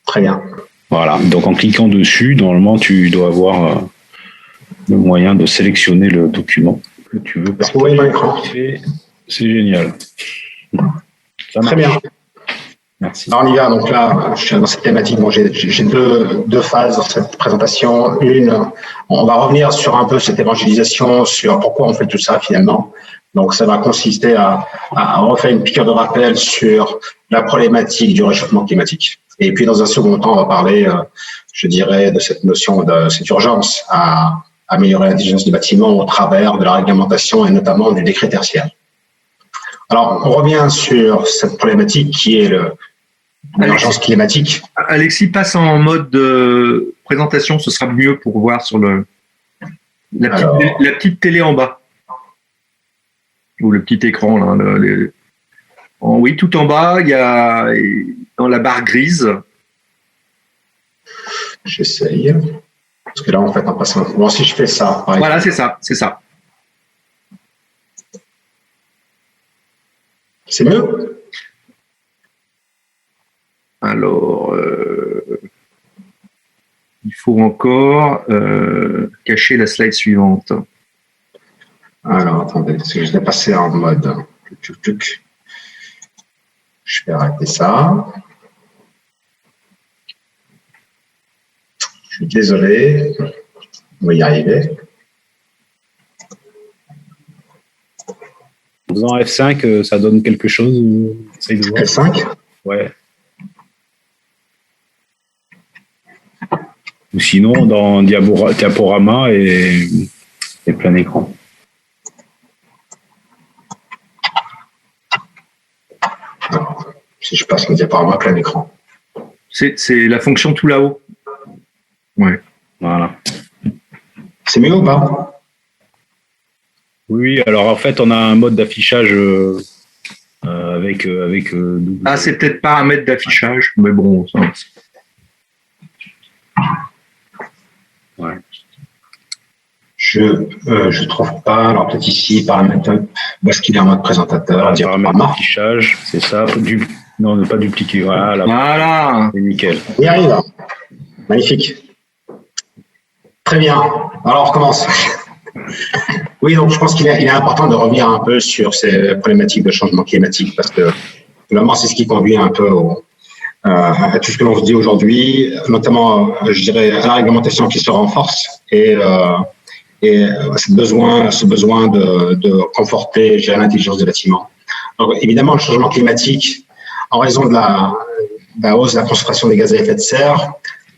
Très bien. Voilà. Donc en cliquant dessus, normalement, tu dois avoir le moyen de sélectionner le document que tu veux. Est-ce que vous voyez mon écran? C'est génial. Ça Très marche. bien. Merci. Alors on y va. Donc là, je suis dans cette thématique. Bon, j'ai deux phases dans cette présentation. Une, on va revenir sur un peu cette évangélisation, sur pourquoi on fait tout ça finalement. Donc ça va consister à refaire une piqûre de rappel sur la problématique du réchauffement climatique. Et puis dans un second temps, on va parler, je dirais, de cette notion de cette urgence à améliorer l'intelligence du bâtiment au travers de la réglementation et notamment du décret tertiaire. Alors, on revient sur cette problématique qui est l'urgence climatique. Alexis, passe en mode présentation, ce sera mieux pour voir sur la petite télé en bas. Ou le petit écran, là. Oui, tout en bas, il y a dans la barre grise. J'essaye. Parce que là, en fait, en passant. Bon, si je fais ça, par exemple. Voilà, c'est ça. C'est mieux? Alors, il faut encore cacher la slide suivante. Alors, attendez, parce que je vais passer en mode. Je vais arrêter ça. Je suis désolé. On va y arriver. En faisant F5, ça donne quelque chose? Essaye de voir. F5? Ouais. Ou sinon, dans diaporama et plein écran. Alors, si je passe mon diaporama plein écran. C'est la fonction tout là-haut. Ouais. Voilà. C'est mieux ou pas? Oui, alors en fait, on a un mode d'affichage avec Ah, c'est peut-être pas un mètre d'affichage, mais bon. Ça... Ouais. Je trouve pas. Alors peut-être ici, paramètre, parce qu'il est en mode présentateur. Paramètre d'affichage, c'est ça. Non, ne pas dupliquer. Voilà. C'est nickel. On y arrive. Magnifique. Très bien. Alors on recommence. Oui, donc je pense qu'il est important de revenir un peu sur ces problématiques de changement climatique parce que finalement, c'est ce qui conduit un peu à tout ce que l'on se dit aujourd'hui, notamment, je dirais, à la réglementation qui se renforce et et ce besoin de conforter et gérer l'intelligence des bâtiments. Donc, évidemment, le changement climatique, en raison de la hausse de la concentration des gaz à effet de serre,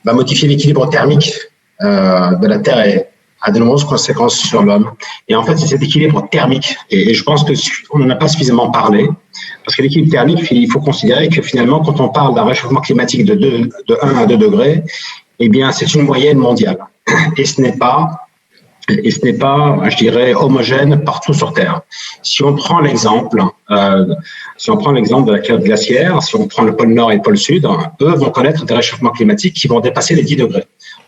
va modifier l'équilibre thermique de la Terre et a de nombreuses conséquences sur l'homme. Et en fait, c'est cet équilibre thermique, et je pense qu'on n'en a pas suffisamment parlé, parce que l'équilibre thermique, il faut considérer que finalement, quand on parle d'un réchauffement climatique de 1 à 2 degrés, eh bien, c'est une moyenne mondiale. Et ce n'est pas, je dirais, homogène partout sur Terre. Si on prend l'exemple de la calotte glaciaire, si on prend le pôle Nord et le pôle Sud, eux vont connaître des réchauffements climatiques qui vont dépasser les 10 degrés.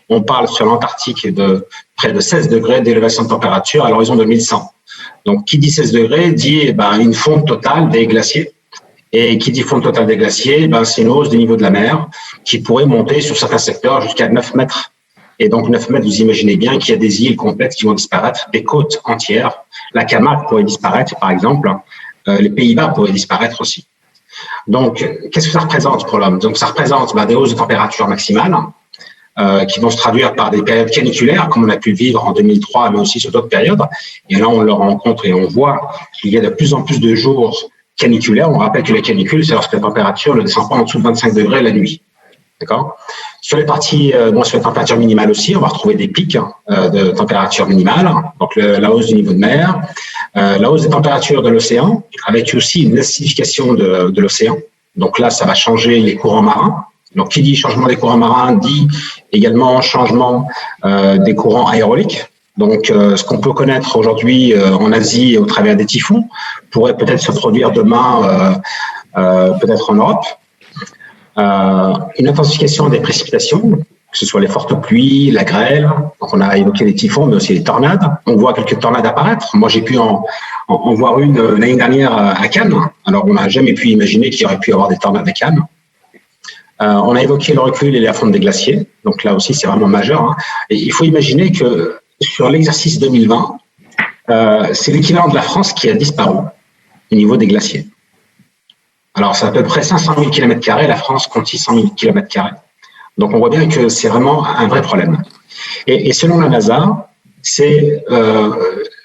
On parle sur l'Antarctique de près de 16 degrés d'élévation de température à l'horizon 2100. Donc, qui dit 16 degrés dit une fonte totale des glaciers. Et qui dit fonte totale des glaciers, c'est une hausse du niveau de la mer qui pourrait monter sur certains secteurs jusqu'à 9 mètres. Et donc, 9 mètres, vous imaginez bien qu'il y a des îles complètes qui vont disparaître, des côtes entières. La Camargue pourrait disparaître, par exemple. Les Pays-Bas pourraient disparaître aussi. Donc, qu'est-ce que ça représente pour l'homme? Donc, ça représente des hausses de température maximales qui vont se traduire par des périodes caniculaires, comme on a pu le vivre en 2003, mais aussi sur d'autres périodes. Et là, on le rencontre et on voit qu'il y a de plus en plus de jours caniculaires. On rappelle que les canicules, c'est lorsque la température ne descend pas en dessous de 25 degrés la nuit. D'accord? Sur les parties, sur les températures minimales aussi, on va retrouver des pics de température minimale. Donc, la hausse du niveau de mer, la hausse des températures de l'océan, avec aussi une acidification de l'océan. Donc là, ça va changer les courants marins. Donc, qui dit changement des courants marins dit également changement des courants aéroliques. Donc, ce qu'on peut connaître aujourd'hui en Asie au travers des typhons pourrait peut-être se produire demain, peut-être en Europe. Une intensification des précipitations, que ce soit les fortes pluies, la grêle. Donc, on a évoqué les typhons, mais aussi les tornades. On voit quelques tornades apparaître. Moi, j'ai pu en voir une l'année dernière à Cannes. Alors, on n'a jamais pu imaginer qu'il y aurait pu y avoir des tornades à Cannes. On a évoqué le recul et la fonte des glaciers. Donc là aussi, c'est vraiment majeur. Et il faut imaginer que sur l'exercice 2020, c'est l'équivalent de la France qui a disparu au niveau des glaciers. Alors, c'est à peu près 500 000 km². La France compte 600 000 km². Donc, on voit bien que c'est vraiment un vrai problème. Et selon la NASA,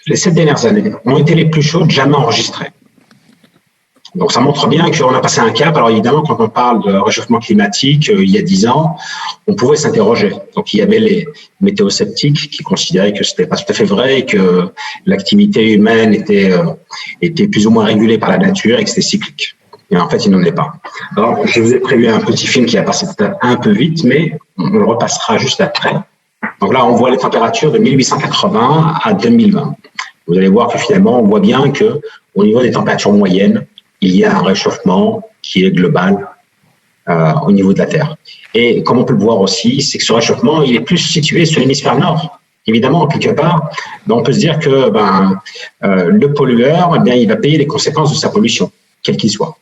les 7 dernières années ont été les plus chaudes jamais enregistrées. Donc, ça montre bien qu'on a passé un cap. Alors, évidemment, quand on parle de réchauffement climatique, il y a 10 ans, on pouvait s'interroger. Donc, il y avait les météosceptiques qui considéraient que c'était pas tout à fait vrai, que l'activité humaine était plus ou moins régulée par la nature et que c'était cyclique. Et en fait, il n'en est pas. Alors, je vous ai prévu un petit film qui va passer un peu vite, mais on le repassera juste après. Donc là, on voit les températures de 1880 à 2020. Vous allez voir que finalement, on voit bien que au niveau des températures moyennes, il y a un réchauffement qui est global au niveau de la Terre. Et comme on peut le voir aussi, c'est que ce réchauffement, il est plus situé sur l'hémisphère nord. Évidemment, quelque part, on peut se dire que le pollueur, il va payer les conséquences de sa pollution, quel qu'il soit.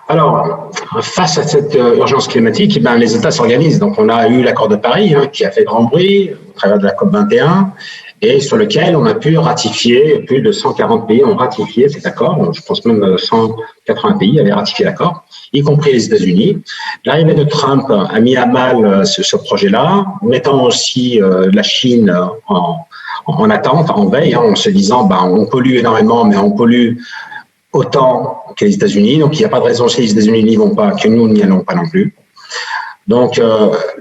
Alors, face à cette urgence climatique, les États s'organisent. Donc, on a eu l'accord de Paris qui a fait grand bruit au travers de la COP21 et sur lequel on a pu ratifier, plus de 140 pays ont ratifié cet accord. Je pense même 180 pays avaient ratifié l'accord, y compris les États-Unis. L'arrivée de Trump a mis à mal ce projet-là, mettant aussi la Chine en attente, en veille, en se disant on pollue énormément, mais on pollue autant que les États-Unis. Donc, il n'y a pas de raison si les États-Unis n'y vont pas, que nous n'y allons pas non plus. Donc,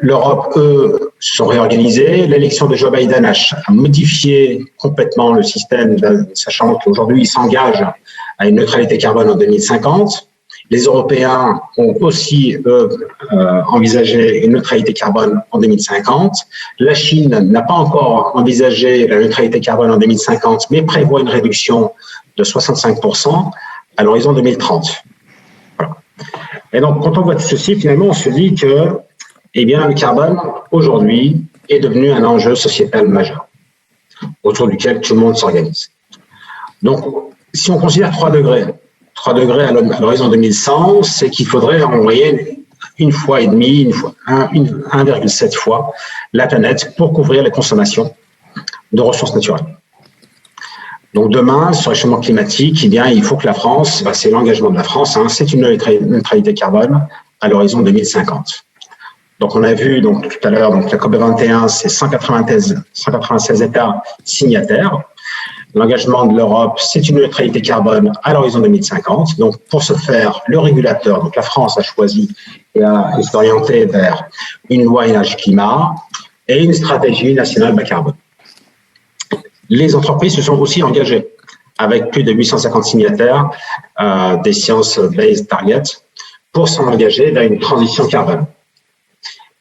l'Europe, eux, se sont réorganisés. L'élection de Joe Biden a modifié complètement le système, sachant qu'aujourd'hui, il s'engage à une neutralité carbone en 2050. Les Européens ont aussi, eux, envisagé une neutralité carbone en 2050. La Chine n'a pas encore envisagé la neutralité carbone en 2050, mais prévoit une réduction de 65% à l'horizon 2030. Voilà. Et donc, quand on voit ceci, finalement, on se dit que, le carbone, aujourd'hui, est devenu un enjeu sociétal majeur, autour duquel tout le monde s'organise. Donc, si on considère 3 degrés à l'horizon 2100, c'est qu'il faudrait en moyenne 1,7 fois la planète pour couvrir les consommations de ressources naturelles. Donc demain, sur le réchauffement climatique, il faut que la France, c'est l'engagement de la France, c'est une neutralité carbone à l'horizon 2050. Donc, on a vu donc tout à l'heure, donc la COP 21, c'est 196 États signataires. L'engagement de l'Europe, c'est une neutralité carbone à l'horizon 2050. Donc, pour ce faire, le régulateur, donc la France, a choisi et s'est orienté vers une loi énergie-climat et une stratégie nationale bas carbone. Les entreprises se sont aussi engagées avec plus de 850 signataires des Science-Based Targets pour s'engager vers une transition carbone.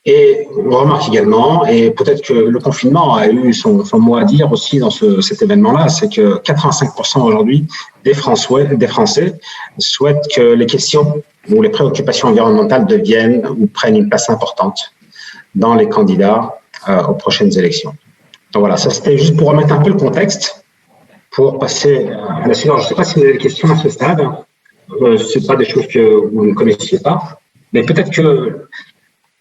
Et on remarque également, et peut-être que le confinement a eu son mot à dire aussi dans cet événement-là, c'est que 85% aujourd'hui des Français souhaitent que les questions ou les préoccupations environnementales deviennent ou prennent une place importante dans les candidats aux prochaines élections. Donc voilà, ça c'était juste pour remettre un peu le contexte, pour passer à la suivante. Je ne sais pas si vous avez des questions à ce stade. Ce pas des choses que vous ne connaissiez pas, mais peut-être que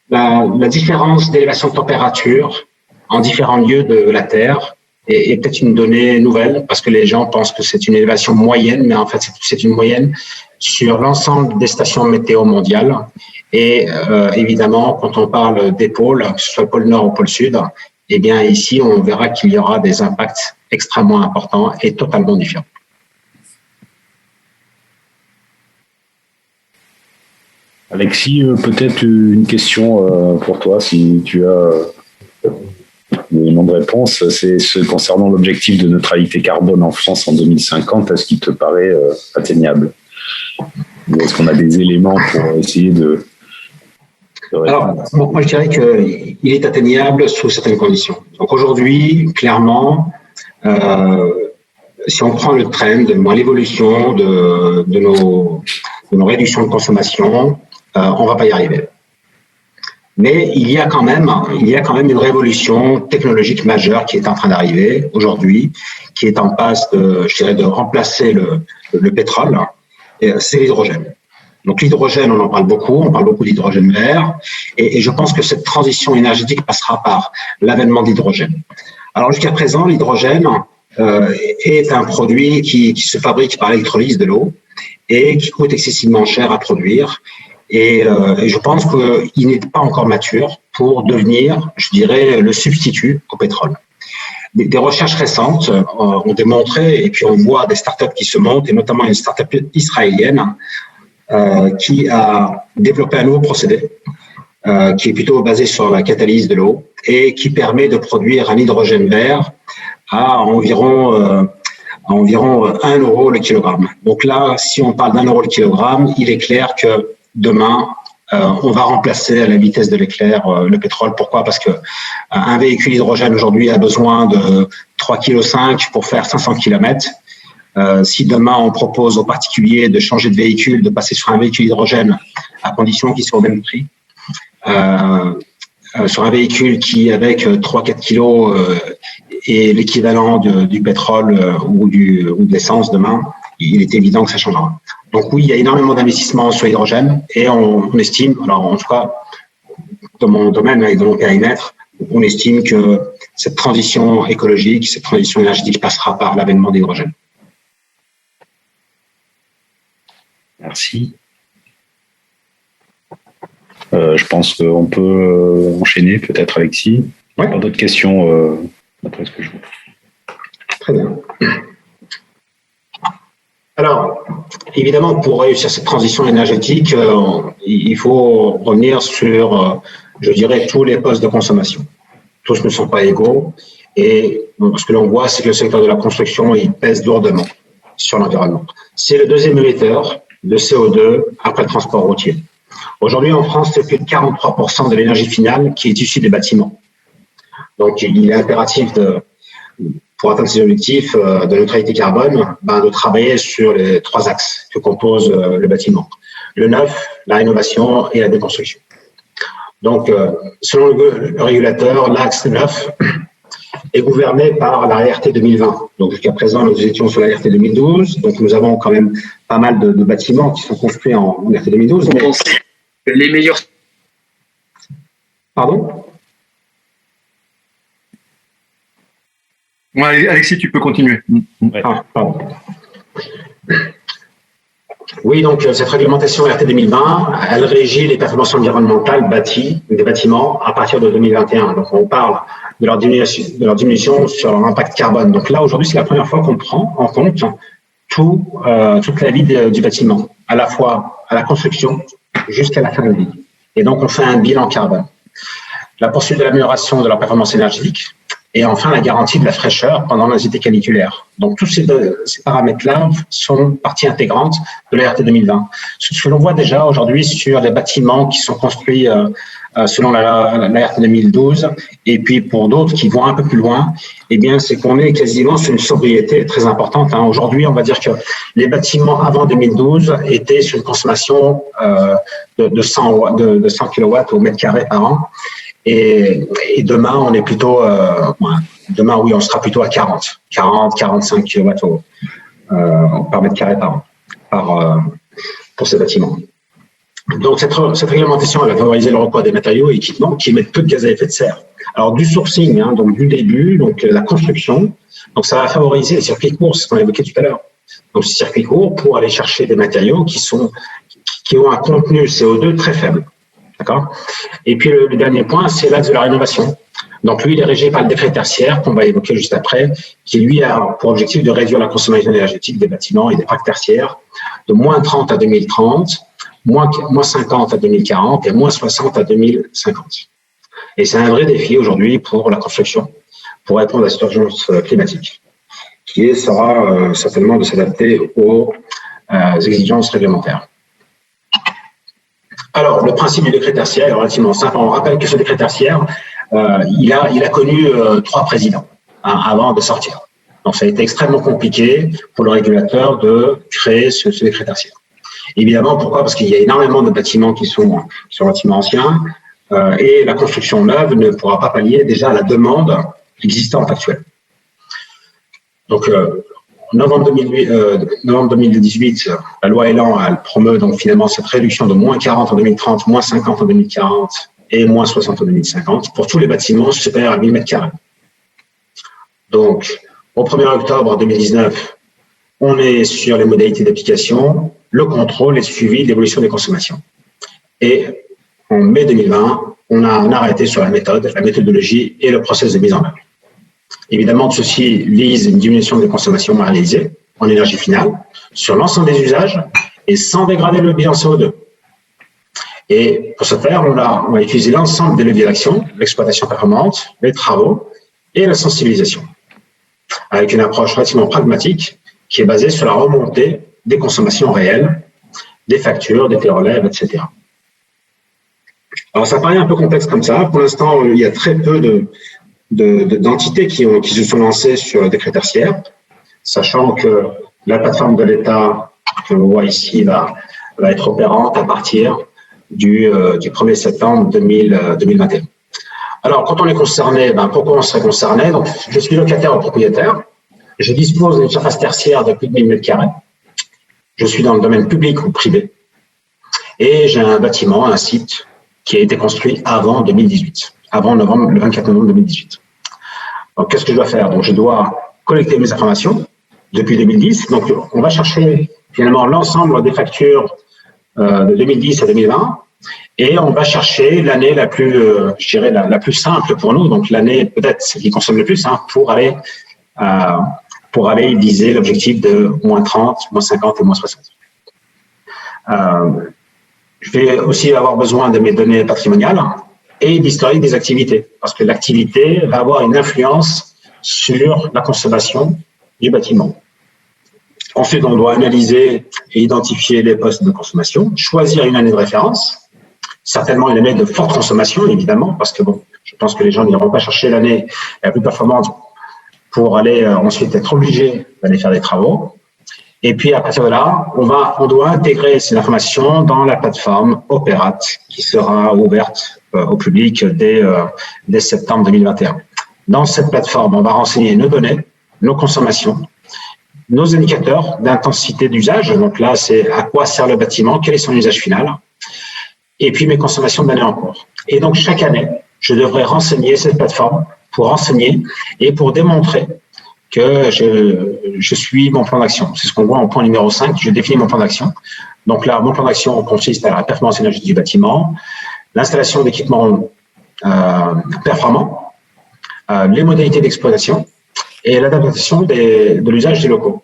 la différence d'élévation de température en différents lieux de la Terre est peut-être une donnée nouvelle, parce que les gens pensent que c'est une élévation moyenne, mais en fait c'est une moyenne sur l'ensemble des stations météo mondiales. Et évidemment, quand on parle des pôles, que ce soit le pôle Nord ou le pôle Sud, eh bien ici on verra qu'il y aura des impacts extrêmement importants et totalement différents. Alexis, peut-être une question pour toi, si tu as des éléments de réponse. C'est concernant l'objectif de neutralité carbone en France en 2050. Est-ce qu'il te paraît atteignable? Est-ce qu'on a des éléments pour essayer de Alors, moi je dirais qu'il est atteignable sous certaines conditions. Donc aujourd'hui, clairement, si on prend le trend, l'évolution de nos réductions de consommation, on ne va pas y arriver. Mais il y a quand même une révolution technologique majeure qui est en train d'arriver aujourd'hui, qui est en passe de remplacer le pétrole, c'est l'hydrogène. Donc l'hydrogène, on parle beaucoup d'hydrogène vert, et je pense que cette transition énergétique passera par l'avènement d'hydrogène. Alors jusqu'à présent, l'hydrogène est un produit qui se fabrique par l'électrolyse de l'eau et qui coûte excessivement cher à produire. Et je pense qu'il n'est pas encore mature pour devenir, je dirais, le substitut au pétrole. Des recherches récentes ont démontré, et puis on voit des startups qui se montent, et notamment une startup israélienne qui a développé un nouveau procédé qui est plutôt basé sur la catalyse de l'eau et qui permet de produire un hydrogène vert à environ 1 euro le kilogramme. Donc là, si on parle d'1 euro le kilogramme, il est clair que demain, on va remplacer à la vitesse de l'éclair le pétrole. Pourquoi? Parce que un véhicule hydrogène aujourd'hui a besoin de 3,5 kg pour faire 500 km. Si demain on propose aux particuliers de changer de véhicule, de passer sur un véhicule hydrogène, à condition qu'il soit au même prix, sur un véhicule qui, avec 3-4 kilos, est l'équivalent du pétrole ou de l'essence demain, il est évident que ça changera. Donc oui, il y a énormément d'investissements sur l'hydrogène et on estime, alors en tout cas dans mon domaine et dans mon périmètre, on estime que cette transition écologique, cette transition énergétique passera par l'avènement d'hydrogène. Merci. Je pense qu'on peut enchaîner peut-être, Alexis. Ouais. Pas d'autres questions d'après ce que je vois. Très bien. Alors, évidemment, pour réussir cette transition énergétique, il faut revenir sur, je dirais, tous les postes de consommation. Tous ne sont pas égaux. Et ce que l'on voit, c'est que le secteur de la construction, il pèse lourdement sur l'environnement. C'est le deuxième émetteur de CO2 après le transport routier. Aujourd'hui, en France, c'est plus de 43% de l'énergie finale qui est issue des bâtiments. Donc, il est impératif pour atteindre ces objectifs de neutralité carbone, de travailler sur les 3 axes que compose le bâtiment. Le neuf, la rénovation et la déconstruction. Donc, selon le régulateur, l'axe 9 est gouverné par la RT 2020. Donc, jusqu'à présent, nous étions sur la RT 2012. Donc, nous avons quand même pas mal de bâtiments qui sont construits en RT 2012. Mais les meilleurs. Pardon? Ouais, Alexis, tu peux continuer. Ouais. Ah, pardon. Oui, donc cette réglementation RT 2020, elle régit les performances environnementales bâties des bâtiments à partir de 2021. Donc on parle de leur diminution sur leur impact carbone. Donc là, aujourd'hui, c'est la première fois qu'on prend en compte toute la vie du bâtiment, à la fois à la construction jusqu'à la fin de vie. Et donc, on fait un bilan carbone. La poursuite de l'amélioration de leur performance énergétique et enfin la garantie de la fraîcheur pendant les étés caniculaires. Donc, tous ces paramètres-là sont partie intégrante de la RT 2020. Ce que l'on voit déjà aujourd'hui sur les bâtiments qui sont construits selon la RT 2012 et puis pour d'autres qui vont un peu plus loin, eh bien, c'est qu'on est quasiment sur une sobriété très importante. Aujourd'hui, on va dire que les bâtiments avant 2012 étaient sur une consommation de 100 kW au mètre carré par an. Et demain, on est plutôt, demain, oui, on sera plutôt à 45 kW par mètre carré par an pour ces bâtiments. Donc, cette réglementation, elle va favoriser le recours à des matériaux et équipements qui émettent peu de gaz à effet de serre. Alors, du sourcing, donc du début, donc la construction, donc ça va favoriser les circuits courts, c'est ce qu'on évoquait tout à l'heure. Donc, ces circuits courts pour aller chercher des matériaux qui ont un contenu CO2 très faible. D'accord. Et puis le dernier point, c'est l'axe de la rénovation. Donc lui, il est régi par le décret tertiaire qu'on va évoquer juste après, qui lui a pour objectif de réduire la consommation énergétique des bâtiments et des parcs tertiaires de moins 30 à 2030, moins 50 à 2040 et moins 60 à 2050. Et c'est un vrai défi aujourd'hui pour la construction, pour répondre à cette urgence climatique, qui sera certainement de s'adapter aux exigences réglementaires. Alors, le principe du décret tertiaire est relativement simple. On rappelle que ce décret tertiaire, il a connu 3 présidents avant de sortir. Donc, ça a été extrêmement compliqué pour le régulateur de créer ce décret tertiaire. Évidemment, pourquoi? Parce qu'il y a énormément de bâtiments qui sont relativement anciens et la construction neuve ne pourra pas pallier déjà à la demande existante actuelle. Donc, en novembre 2018, la loi Elan, elle promeut donc finalement cette réduction de moins 40 en 2030, moins 50 en 2040 et moins 60 en 2050 pour tous les bâtiments supérieurs à 1000 m². Donc, au 1er octobre 2019, on est sur les modalités d'application, le contrôle et le suivi de l'évolution des consommations. Et en mai 2020, on a un arrêté sur la méthodologie et le process de mise en œuvre. Évidemment, ceci vise une diminution des consommations réalisées en énergie finale sur l'ensemble des usages et sans dégrader le bilan CO2. Et pour ce faire, on va utiliser l'ensemble des leviers d'action, l'exploitation performante, les travaux et la sensibilisation, avec une approche relativement pragmatique qui est basée sur la remontée des consommations réelles, des factures, des télérelèves, etc. Alors, ça paraît un peu complexe comme ça. Pour l'instant, il y a très peu d'entités qui se sont lancées sur le décret tertiaire, sachant que la plateforme de l'État que l'on voit ici va être opérante à partir du 1er septembre 2021. Alors, quand on est concerné, pourquoi on serait concerné? Donc, je suis locataire ou propriétaire, je dispose d'une surface tertiaire de plus de 1000 m², je suis dans le domaine public ou privé, et j'ai un bâtiment, un site qui a été construit avant 2018. Avant le 24 novembre 2018. Donc, qu'est-ce que je dois faire? Donc, je dois collecter mes informations depuis 2010. Donc, on va chercher finalement l'ensemble des factures de 2010 à 2020 et on va chercher l'année la plus, je dirais, la plus simple pour nous. Donc, l'année peut-être celle qui consomme le plus pour aller viser l'objectif de moins 30, moins 50 et moins 60. Je vais aussi avoir besoin de mes données patrimoniales et l'historique des activités, parce que l'activité va avoir une influence sur la consommation du bâtiment. Ensuite, on doit analyser et identifier les postes de consommation, choisir une année de référence, certainement une année de forte consommation, évidemment, parce que je pense que les gens n'iront pas chercher l'année la plus performante pour aller ensuite être obligés d'aller faire des travaux. Et puis, à partir de là, on doit intégrer ces informations dans la plateforme Opérat, qui sera ouverte au public dès septembre 2021. Dans cette plateforme, on va renseigner nos données, nos consommations, nos indicateurs d'intensité d'usage. Donc là, c'est à quoi sert le bâtiment, quel est son usage final, et puis mes consommations de l'année en cours. Et donc, chaque année, je devrais renseigner cette plateforme pour renseigner et pour démontrer que je suis mon plan d'action. C'est ce qu'on voit en point numéro 5, je définis mon plan d'action. Donc là, mon plan d'action consiste à la performance énergétique du bâtiment, l'installation d'équipements performants, les modalités d'exploitation et l'adaptation de l'usage des locaux.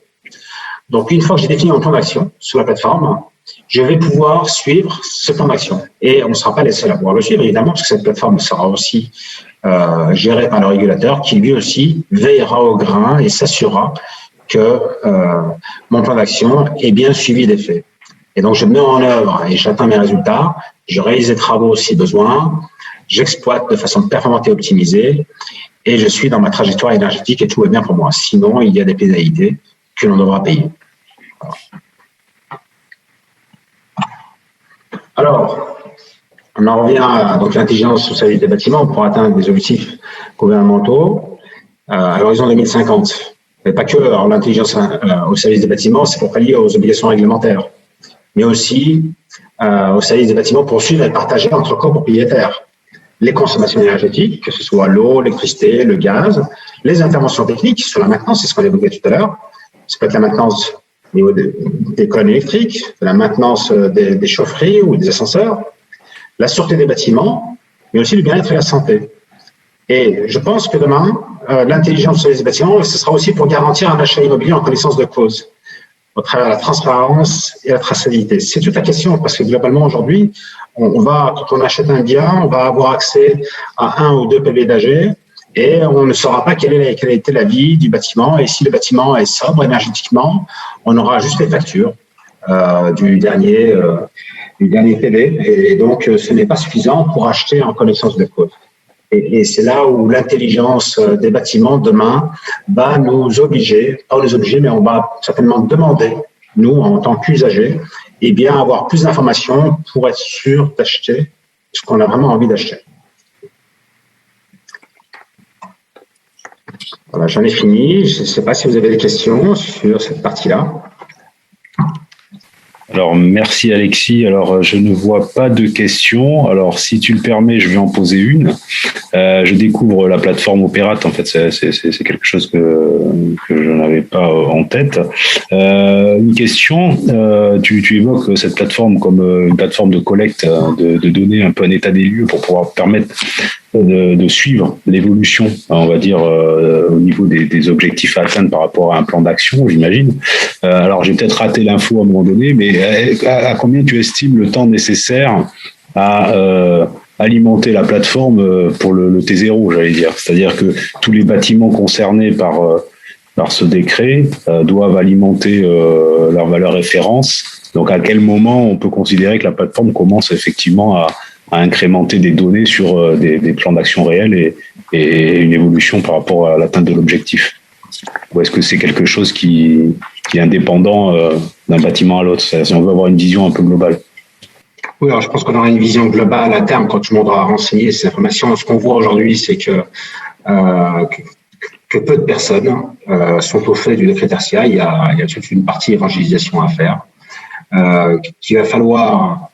Donc, une fois que j'ai défini mon plan d'action sur la plateforme, je vais pouvoir suivre ce plan d'action. Et on ne sera pas les seuls à pouvoir le suivre, évidemment, parce que cette plateforme sera aussi gérée par le régulateur qui, lui aussi, veillera au grain et s'assurera que mon plan d'action est bien suivi des faits. Et donc, je mets en œuvre et j'atteins mes résultats, je réalise des travaux si besoin, j'exploite de façon performante et optimisée, et je suis dans ma trajectoire énergétique et tout est bien pour moi. Sinon, il y a des pénalités que l'on devra payer. Alors, on en revient à l'intelligence au service des bâtiments pour atteindre des objectifs gouvernementaux à l'horizon 2050. Mais pas que. Alors, l'intelligence au service des bâtiments, c'est pour pallier aux obligations réglementaires, mais aussi au service des bâtiments pour suivre et partager entre copropriétaires les consommations énergétiques, que ce soit l'eau, l'électricité, le gaz, les interventions techniques sur la maintenance, c'est ce qu'on évoquait tout à l'heure. Ça peut être la maintenance au niveau des colonnes électriques, de la maintenance des chaufferies ou des ascenseurs, la sûreté des bâtiments, mais aussi le bien-être et la santé. Et je pense que demain, l'intelligence sur les bâtiments, ce sera aussi pour garantir un achat immobilier en connaissance de cause, au travers de la transparence et la traçabilité. C'est toute la question, parce que globalement, aujourd'hui, quand on achète un bien, on va avoir accès à 1 ou 2 PV d'AG, et on ne saura pas quelle a été la vie du bâtiment. Et si le bâtiment est sobre énergétiquement, on aura juste les factures du dernier PV. Et donc, ce n'est pas suffisant pour acheter en connaissance de cause. Et c'est là où l'intelligence des bâtiments demain va nous obliger, pas nous obliger, mais on va certainement demander, nous, en tant qu'usagers, eh bien, avoir plus d'informations pour être sûr d'acheter ce qu'on a vraiment envie d'acheter. Voilà, j'en ai fini. Je ne sais pas si vous avez des questions sur cette partie-là. Alors, merci Alexis. Alors, je ne vois pas de questions. Alors, si tu le permets, je vais en poser une. Je découvre la plateforme Opérate. En fait, c'est quelque chose que je n'avais pas en tête. Une question. Tu évoques cette plateforme comme une plateforme de collecte de données, un peu un état des lieux pour pouvoir permettre de suivre l'évolution, on va dire, au niveau des objectifs à atteindre par rapport à un plan d'action, j'imagine. Alors, j'ai peut-être raté l'info à un moment donné, mais à combien tu estimes le temps nécessaire à alimenter la plateforme pour le T0, j'allais dire. C'est-à-dire que tous les bâtiments concernés par ce décret doivent alimenter leur valeur référence. Donc, à quel moment on peut considérer que la plateforme commence effectivement à incrémenter des données sur des plans d'action réels et une évolution par rapport à l'atteinte de l'objectif? Ou est-ce que c'est quelque chose qui est indépendant d'un bâtiment à l'autre? Si on veut avoir une vision un peu globale. Oui, alors je pense qu'on aura une vision globale à terme quand tout le monde aura renseigné ces informations. Ce qu'on voit aujourd'hui, c'est que peu de personnes sont au fait du décret tertiaire. Il y a toute une partie évangélisation à faire. Qu'il va falloir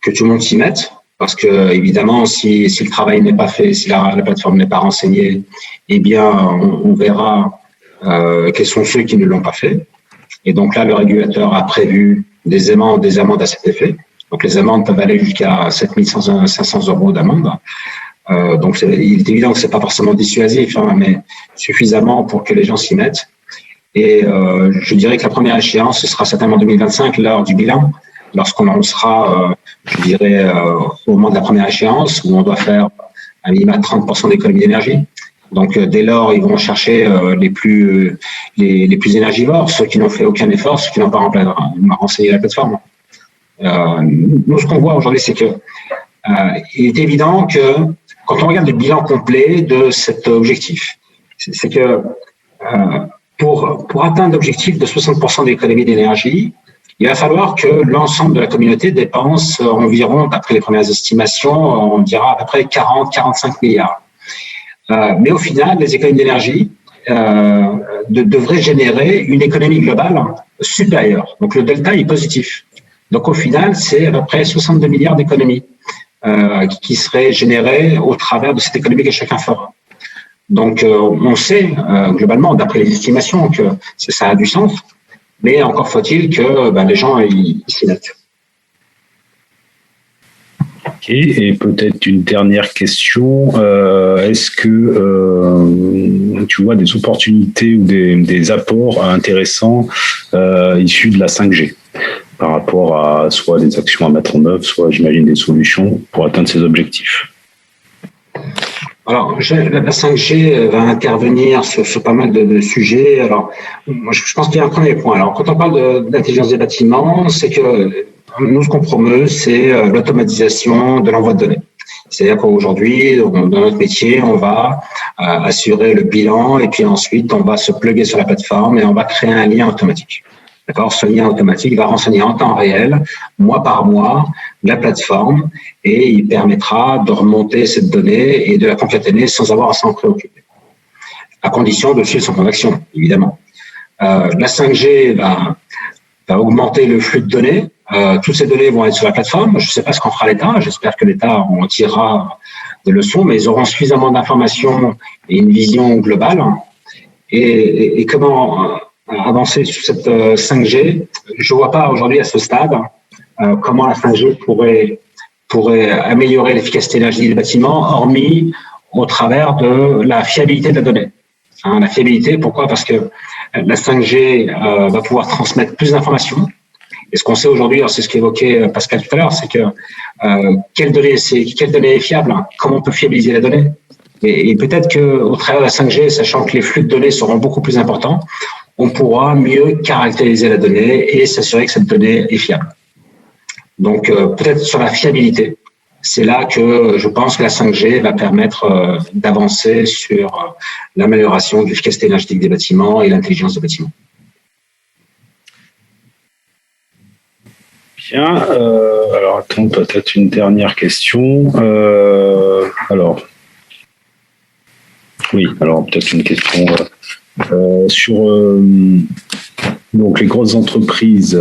que tout le monde s'y mette, parce que évidemment, si le travail n'est pas fait, si la plateforme n'est pas renseignée, eh bien, on verra quels sont ceux qui ne l'ont pas fait. Et donc là, le régulateur a prévu des amendes à cet effet. Donc les amendes peuvent aller jusqu'à 7 500 € d'amende. Donc il est évident que c'est pas forcément dissuasif, mais suffisamment pour que les gens s'y mettent. Et je dirais que la première échéance, ce sera certainement 2025, l'heure du bilan, lorsqu'on lancera, au moment de la première échéance, où on doit faire un minimum de 30% d'économie d'énergie. Donc, dès lors, ils vont chercher les plus énergivores, ceux qui n'ont fait aucun effort, ceux qui n'ont pas renseigné la plateforme. Nous, ce qu'on voit aujourd'hui, c'est que il est évident que quand on regarde le bilan complet de cet objectif, c'est que pour atteindre l'objectif de 60% d'économie d'énergie, il va falloir que l'ensemble de la communauté dépense environ, d'après les premières estimations, on dira à peu près 40-45 milliards. Mais au final, les économies d'énergie devraient générer une économie globale supérieure. Donc le delta est positif. Donc au final, c'est à peu près 62 milliards d'économies qui seraient générées au travers de cette économie que chacun fera. Donc, on sait globalement, d'après les estimations, que ça a du sens, mais encore faut-il que les gens s'y mettent. Ok, et peut-être une dernière question. Est-ce que tu vois des opportunités ou des apports intéressants issus de la 5G par rapport à soit des actions à mettre en œuvre, soit j'imagine des solutions pour atteindre ces objectifs? Alors, la 5G va intervenir sur pas mal de sujets. Alors, moi, je pense qu'il y a un premier point. Alors, quand on parle d'intelligence des bâtiments, c'est que nous, ce qu'on promeut, c'est l'automatisation de l'envoi de données. C'est-à-dire qu'aujourd'hui, dans notre métier, on va assurer le bilan et puis ensuite, on va se plugger sur la plateforme et on va créer un lien automatique. D'accord? Ce lien automatique va renseigner en temps réel, mois par mois, la plateforme et il permettra de remonter cette donnée et de la concaténer sans avoir à s'en préoccuper. À condition de suivre son plan d'action, évidemment. La 5G va augmenter le flux de données. Toutes ces données vont être sur la plateforme. Je ne sais pas ce qu'en fera l'État. J'espère que l'État en tirera des leçons, mais ils auront suffisamment d'informations et une vision globale. Et comment avancer sur cette 5G, je ne vois pas aujourd'hui à ce stade comment la 5G pourrait améliorer l'efficacité énergétique des bâtiments, hormis au travers de la fiabilité de la donnée. La fiabilité, pourquoi? Parce que la 5G va pouvoir transmettre plus d'informations. Et ce qu'on sait aujourd'hui, c'est ce qu'évoquait Pascal tout à l'heure, c'est que quelle donnée est fiable? Comment on peut fiabiliser la donnée? Et peut-être qu'au travers de la 5G, sachant que les flux de données seront beaucoup plus importants, on pourra mieux caractériser la donnée et s'assurer que cette donnée est fiable. Donc, peut-être sur la fiabilité, c'est là que je pense que la 5G va permettre d'avancer sur l'amélioration de l'efficacité énergétique des bâtiments et l'intelligence des bâtiments. Bien, alors attends, peut-être une dernière question. Alors peut-être une question sur donc les grosses entreprises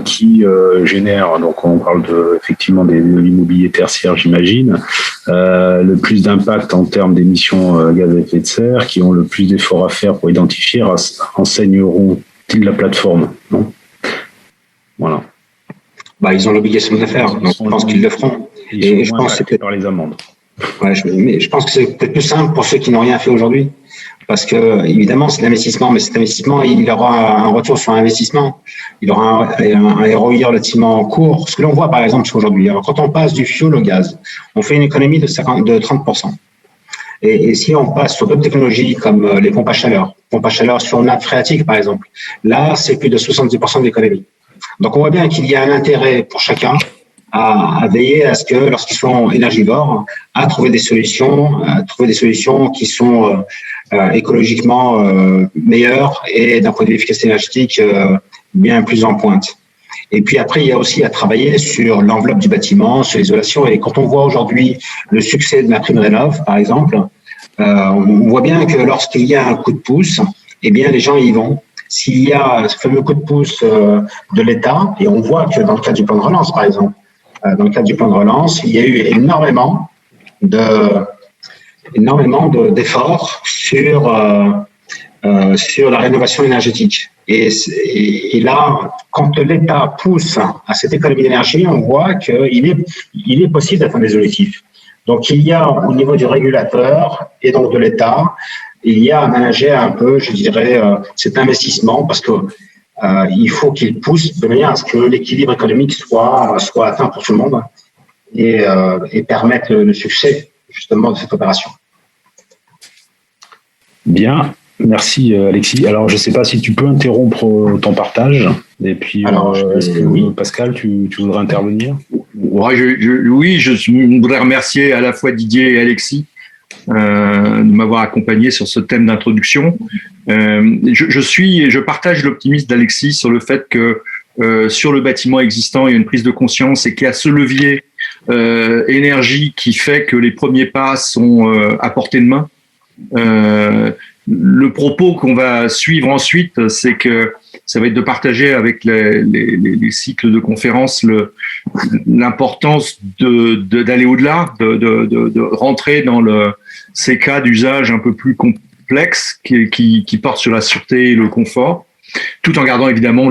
qui génèrent, donc on parle effectivement de l'immobilier tertiaire, j'imagine, le plus d'impact en termes d'émissions gaz à effet de serre, qui ont le plus d'efforts à faire pour identifier, enseigneront-ils la plateforme? Non. Voilà. Ils ont l'obligation de le faire, donc je pense qu'ils le feront. Et je pense que par les amendes. Ouais, mais je pense que c'est peut-être plus simple pour ceux qui n'ont rien fait aujourd'hui. Parce que, évidemment, c'est l'investissement, mais cet investissement, il aura un retour sur investissement. Il aura un ROI relativement court. Ce que l'on voit, par exemple, aujourd'hui, quand on passe du fioul au gaz, on fait une économie de 30%. Et si on passe sur d'autres technologies comme les pompes à chaleur sur nappe phréatique, par exemple, là, c'est plus de 70% d'économie. Donc, on voit bien qu'il y a un intérêt pour chacun à veiller à ce que, lorsqu'ils sont énergivores, à trouver des solutions qui sont écologiquement meilleures et d'un point de vue efficacité énergétique bien plus en pointe. Et puis après, il y a aussi à travailler sur l'enveloppe du bâtiment, sur l'isolation. Et quand on voit aujourd'hui le succès de MaPrimeRénov', par exemple, on voit bien que lorsqu'il y a un coup de pouce, eh bien les gens y vont. S'il y a ce fameux coup de pouce de l'État, et on voit que dans le cadre du plan de relance, par exemple, il y a eu énormément d'efforts sur la rénovation énergétique. Et là, quand l'État pousse à cette économie d'énergie, on voit qu'il est possible d'atteindre des objectifs. Donc, il y a au niveau du régulateur et donc de l'État, il y a à manager un peu, je dirais, cet investissement parce que il faut qu'il pousse de manière à ce que l'équilibre économique soit atteint pour tout le monde et permettre le succès justement de cette opération. Bien, merci Alexis. Alors je ne sais pas si tu peux interrompre ton partage et puis oui. Pascal, tu voudrais intervenir? Oui, je voudrais remercier à la fois Didier et Alexis de m'avoir accompagné sur ce thème d'introduction. Je partage l'optimisme d'Alexis sur le fait que sur le bâtiment existant, il y a une prise de conscience et qu'il y a ce levier énergie qui fait que les premiers pas sont à portée de main. Le propos qu'on va suivre ensuite, c'est que ça va être de partager avec les cycles de conférences l'importance d'aller au-delà, de rentrer dans ces cas d'usage un peu plus complexes qui portent sur la sûreté et le confort, tout en gardant évidemment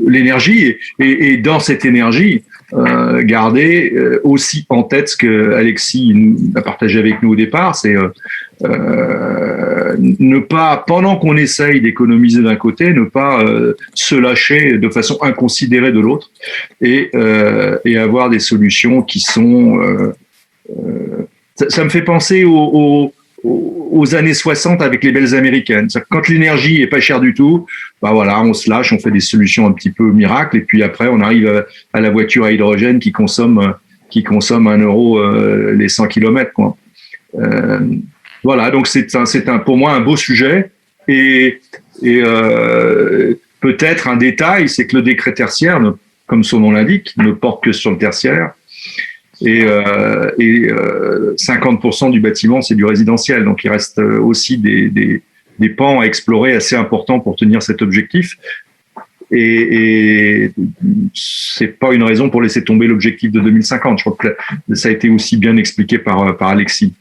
l'énergie et dans cette énergie, garder aussi en tête ce que Alexis a partagé avec nous au départ, c'est ne pas, pendant qu'on essaye d'économiser d'un côté, ne pas se lâcher de façon inconsidérée de l'autre et avoir des solutions qui sont... ça me fait penser aux années 60 avec les belles américaines. Quand l'énergie est pas chère du tout, bah voilà, on se lâche, on fait des solutions un petit peu miracles, et puis après on arrive à la voiture à hydrogène qui consomme 1 euro les 100 km, quoi. Voilà, donc c'est pour moi un beau sujet, et peut-être un détail, c'est que le décret tertiaire, comme son nom l'indique, ne porte que sur le tertiaire. Et 50% du bâtiment, c'est du résidentiel. Donc, il reste aussi des pans à explorer assez importants pour tenir cet objectif. Et c'est pas une raison pour laisser tomber l'objectif de 2050. Je crois que ça a été aussi bien expliqué par Alexis.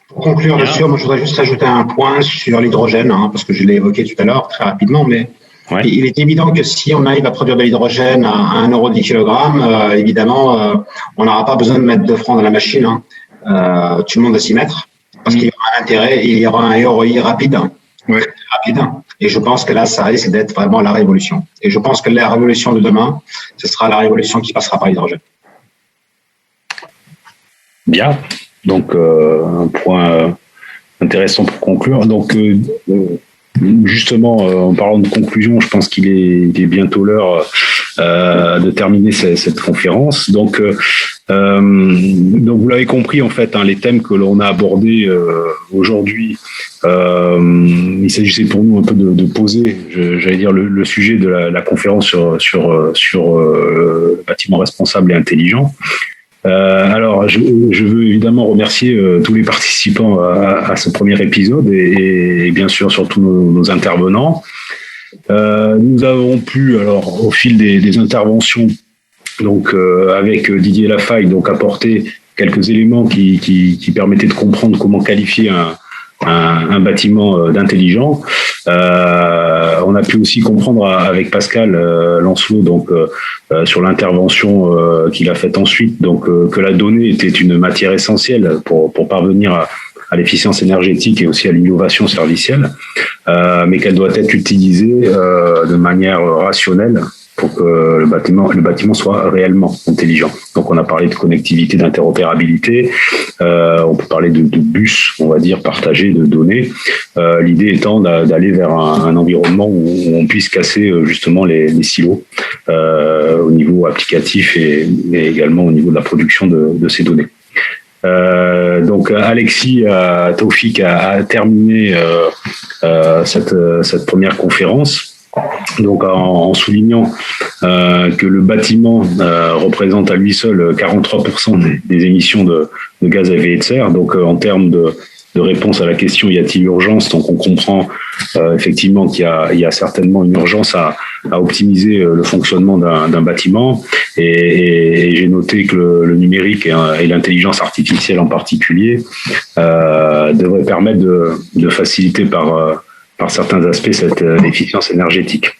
Pour conclure, bien sûr, moi, je voudrais juste rajouter un point sur l'hydrogène, parce que je l'ai évoqué tout à l'heure très rapidement, mais ouais. Il est évident que si on arrive à produire de l'hydrogène à 1 euro du kilogramme, évidemment, on n'aura pas besoin de mettre 2 francs dans la machine. Tout le monde va s'y mettre, parce qu'il y aura un intérêt, il y aura un ROI rapide. Ouais. Et je pense que là, ça risque d'être vraiment la révolution. Et je pense que la révolution de demain, ce sera la révolution qui passera par l'hydrogène. Bien. Donc, un point intéressant pour conclure. Donc, justement, en parlant de conclusion, je pense qu'il est bientôt l'heure de terminer cette conférence. Donc, vous l'avez compris, en fait, les thèmes que l'on a abordés aujourd'hui, il s'agissait pour nous un peu de poser, j'allais dire, le sujet de la conférence sur le bâtiment responsable et intelligent. Alors, je veux évidemment remercier tous les participants à ce premier épisode et bien sûr surtout nos intervenants. Nous avons pu, alors, au fil des interventions, donc avec Didier Lafaille, donc apporter quelques éléments qui permettaient de comprendre comment qualifier un bâtiment d'intelligent. On a pu aussi comprendre avec Pascal Lancelot, donc sur l'intervention qu'il a faite ensuite, donc que la donnée était une matière essentielle pour parvenir à l'efficience énergétique et aussi à l'innovation servicielle, mais qu'elle doit être utilisée de manière rationnelle pour que le bâtiment soit réellement intelligent. Donc, on a parlé de connectivité, d'interopérabilité. On peut parler de bus, on va dire, partagés de données. L'idée étant d'aller vers un environnement où on puisse casser justement les silos au niveau applicatif et également au niveau de la production de ces données. Donc Alexis Taoufik a terminé cette première conférence. Donc en soulignant que le bâtiment représente à lui seul 43% des émissions de gaz à effet de serre. Donc en termes de réponse à la question y a-t-il urgence, donc on comprend effectivement qu'il y a certainement une urgence à optimiser le fonctionnement d'un bâtiment, et j'ai noté que le numérique et l'intelligence artificielle en particulier devraient permettre de faciliter par certains aspects cette efficience énergétique.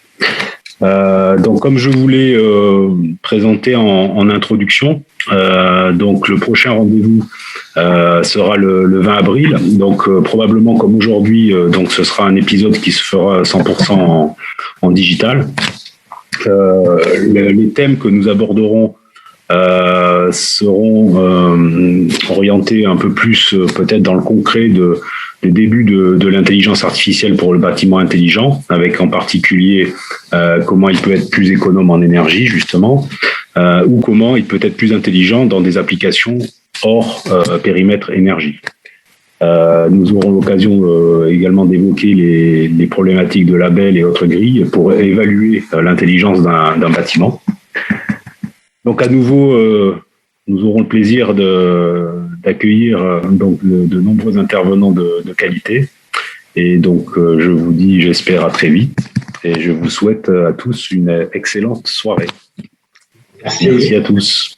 Donc, comme je voulais présenter en introduction, donc le prochain rendez-vous sera le 20 avril. Donc, probablement comme aujourd'hui, donc ce sera un épisode qui se fera 100% en digital. Les thèmes que nous aborderons seront orientés un peu plus peut-être dans le concret des débuts de l'intelligence artificielle pour le bâtiment intelligent, avec en particulier comment il peut être plus économe en énergie, justement, ou comment il peut être plus intelligent dans des applications hors périmètre énergie. Nous aurons l'occasion également d'évoquer les problématiques de labels et autres grilles pour évaluer l'intelligence d'un bâtiment. Donc à nouveau, nous aurons le plaisir d'accueillir donc de nombreux intervenants de qualité. Et donc je vous dis, j'espère, à très vite. Et je vous souhaite à tous une excellente soirée. Merci. Merci à tous.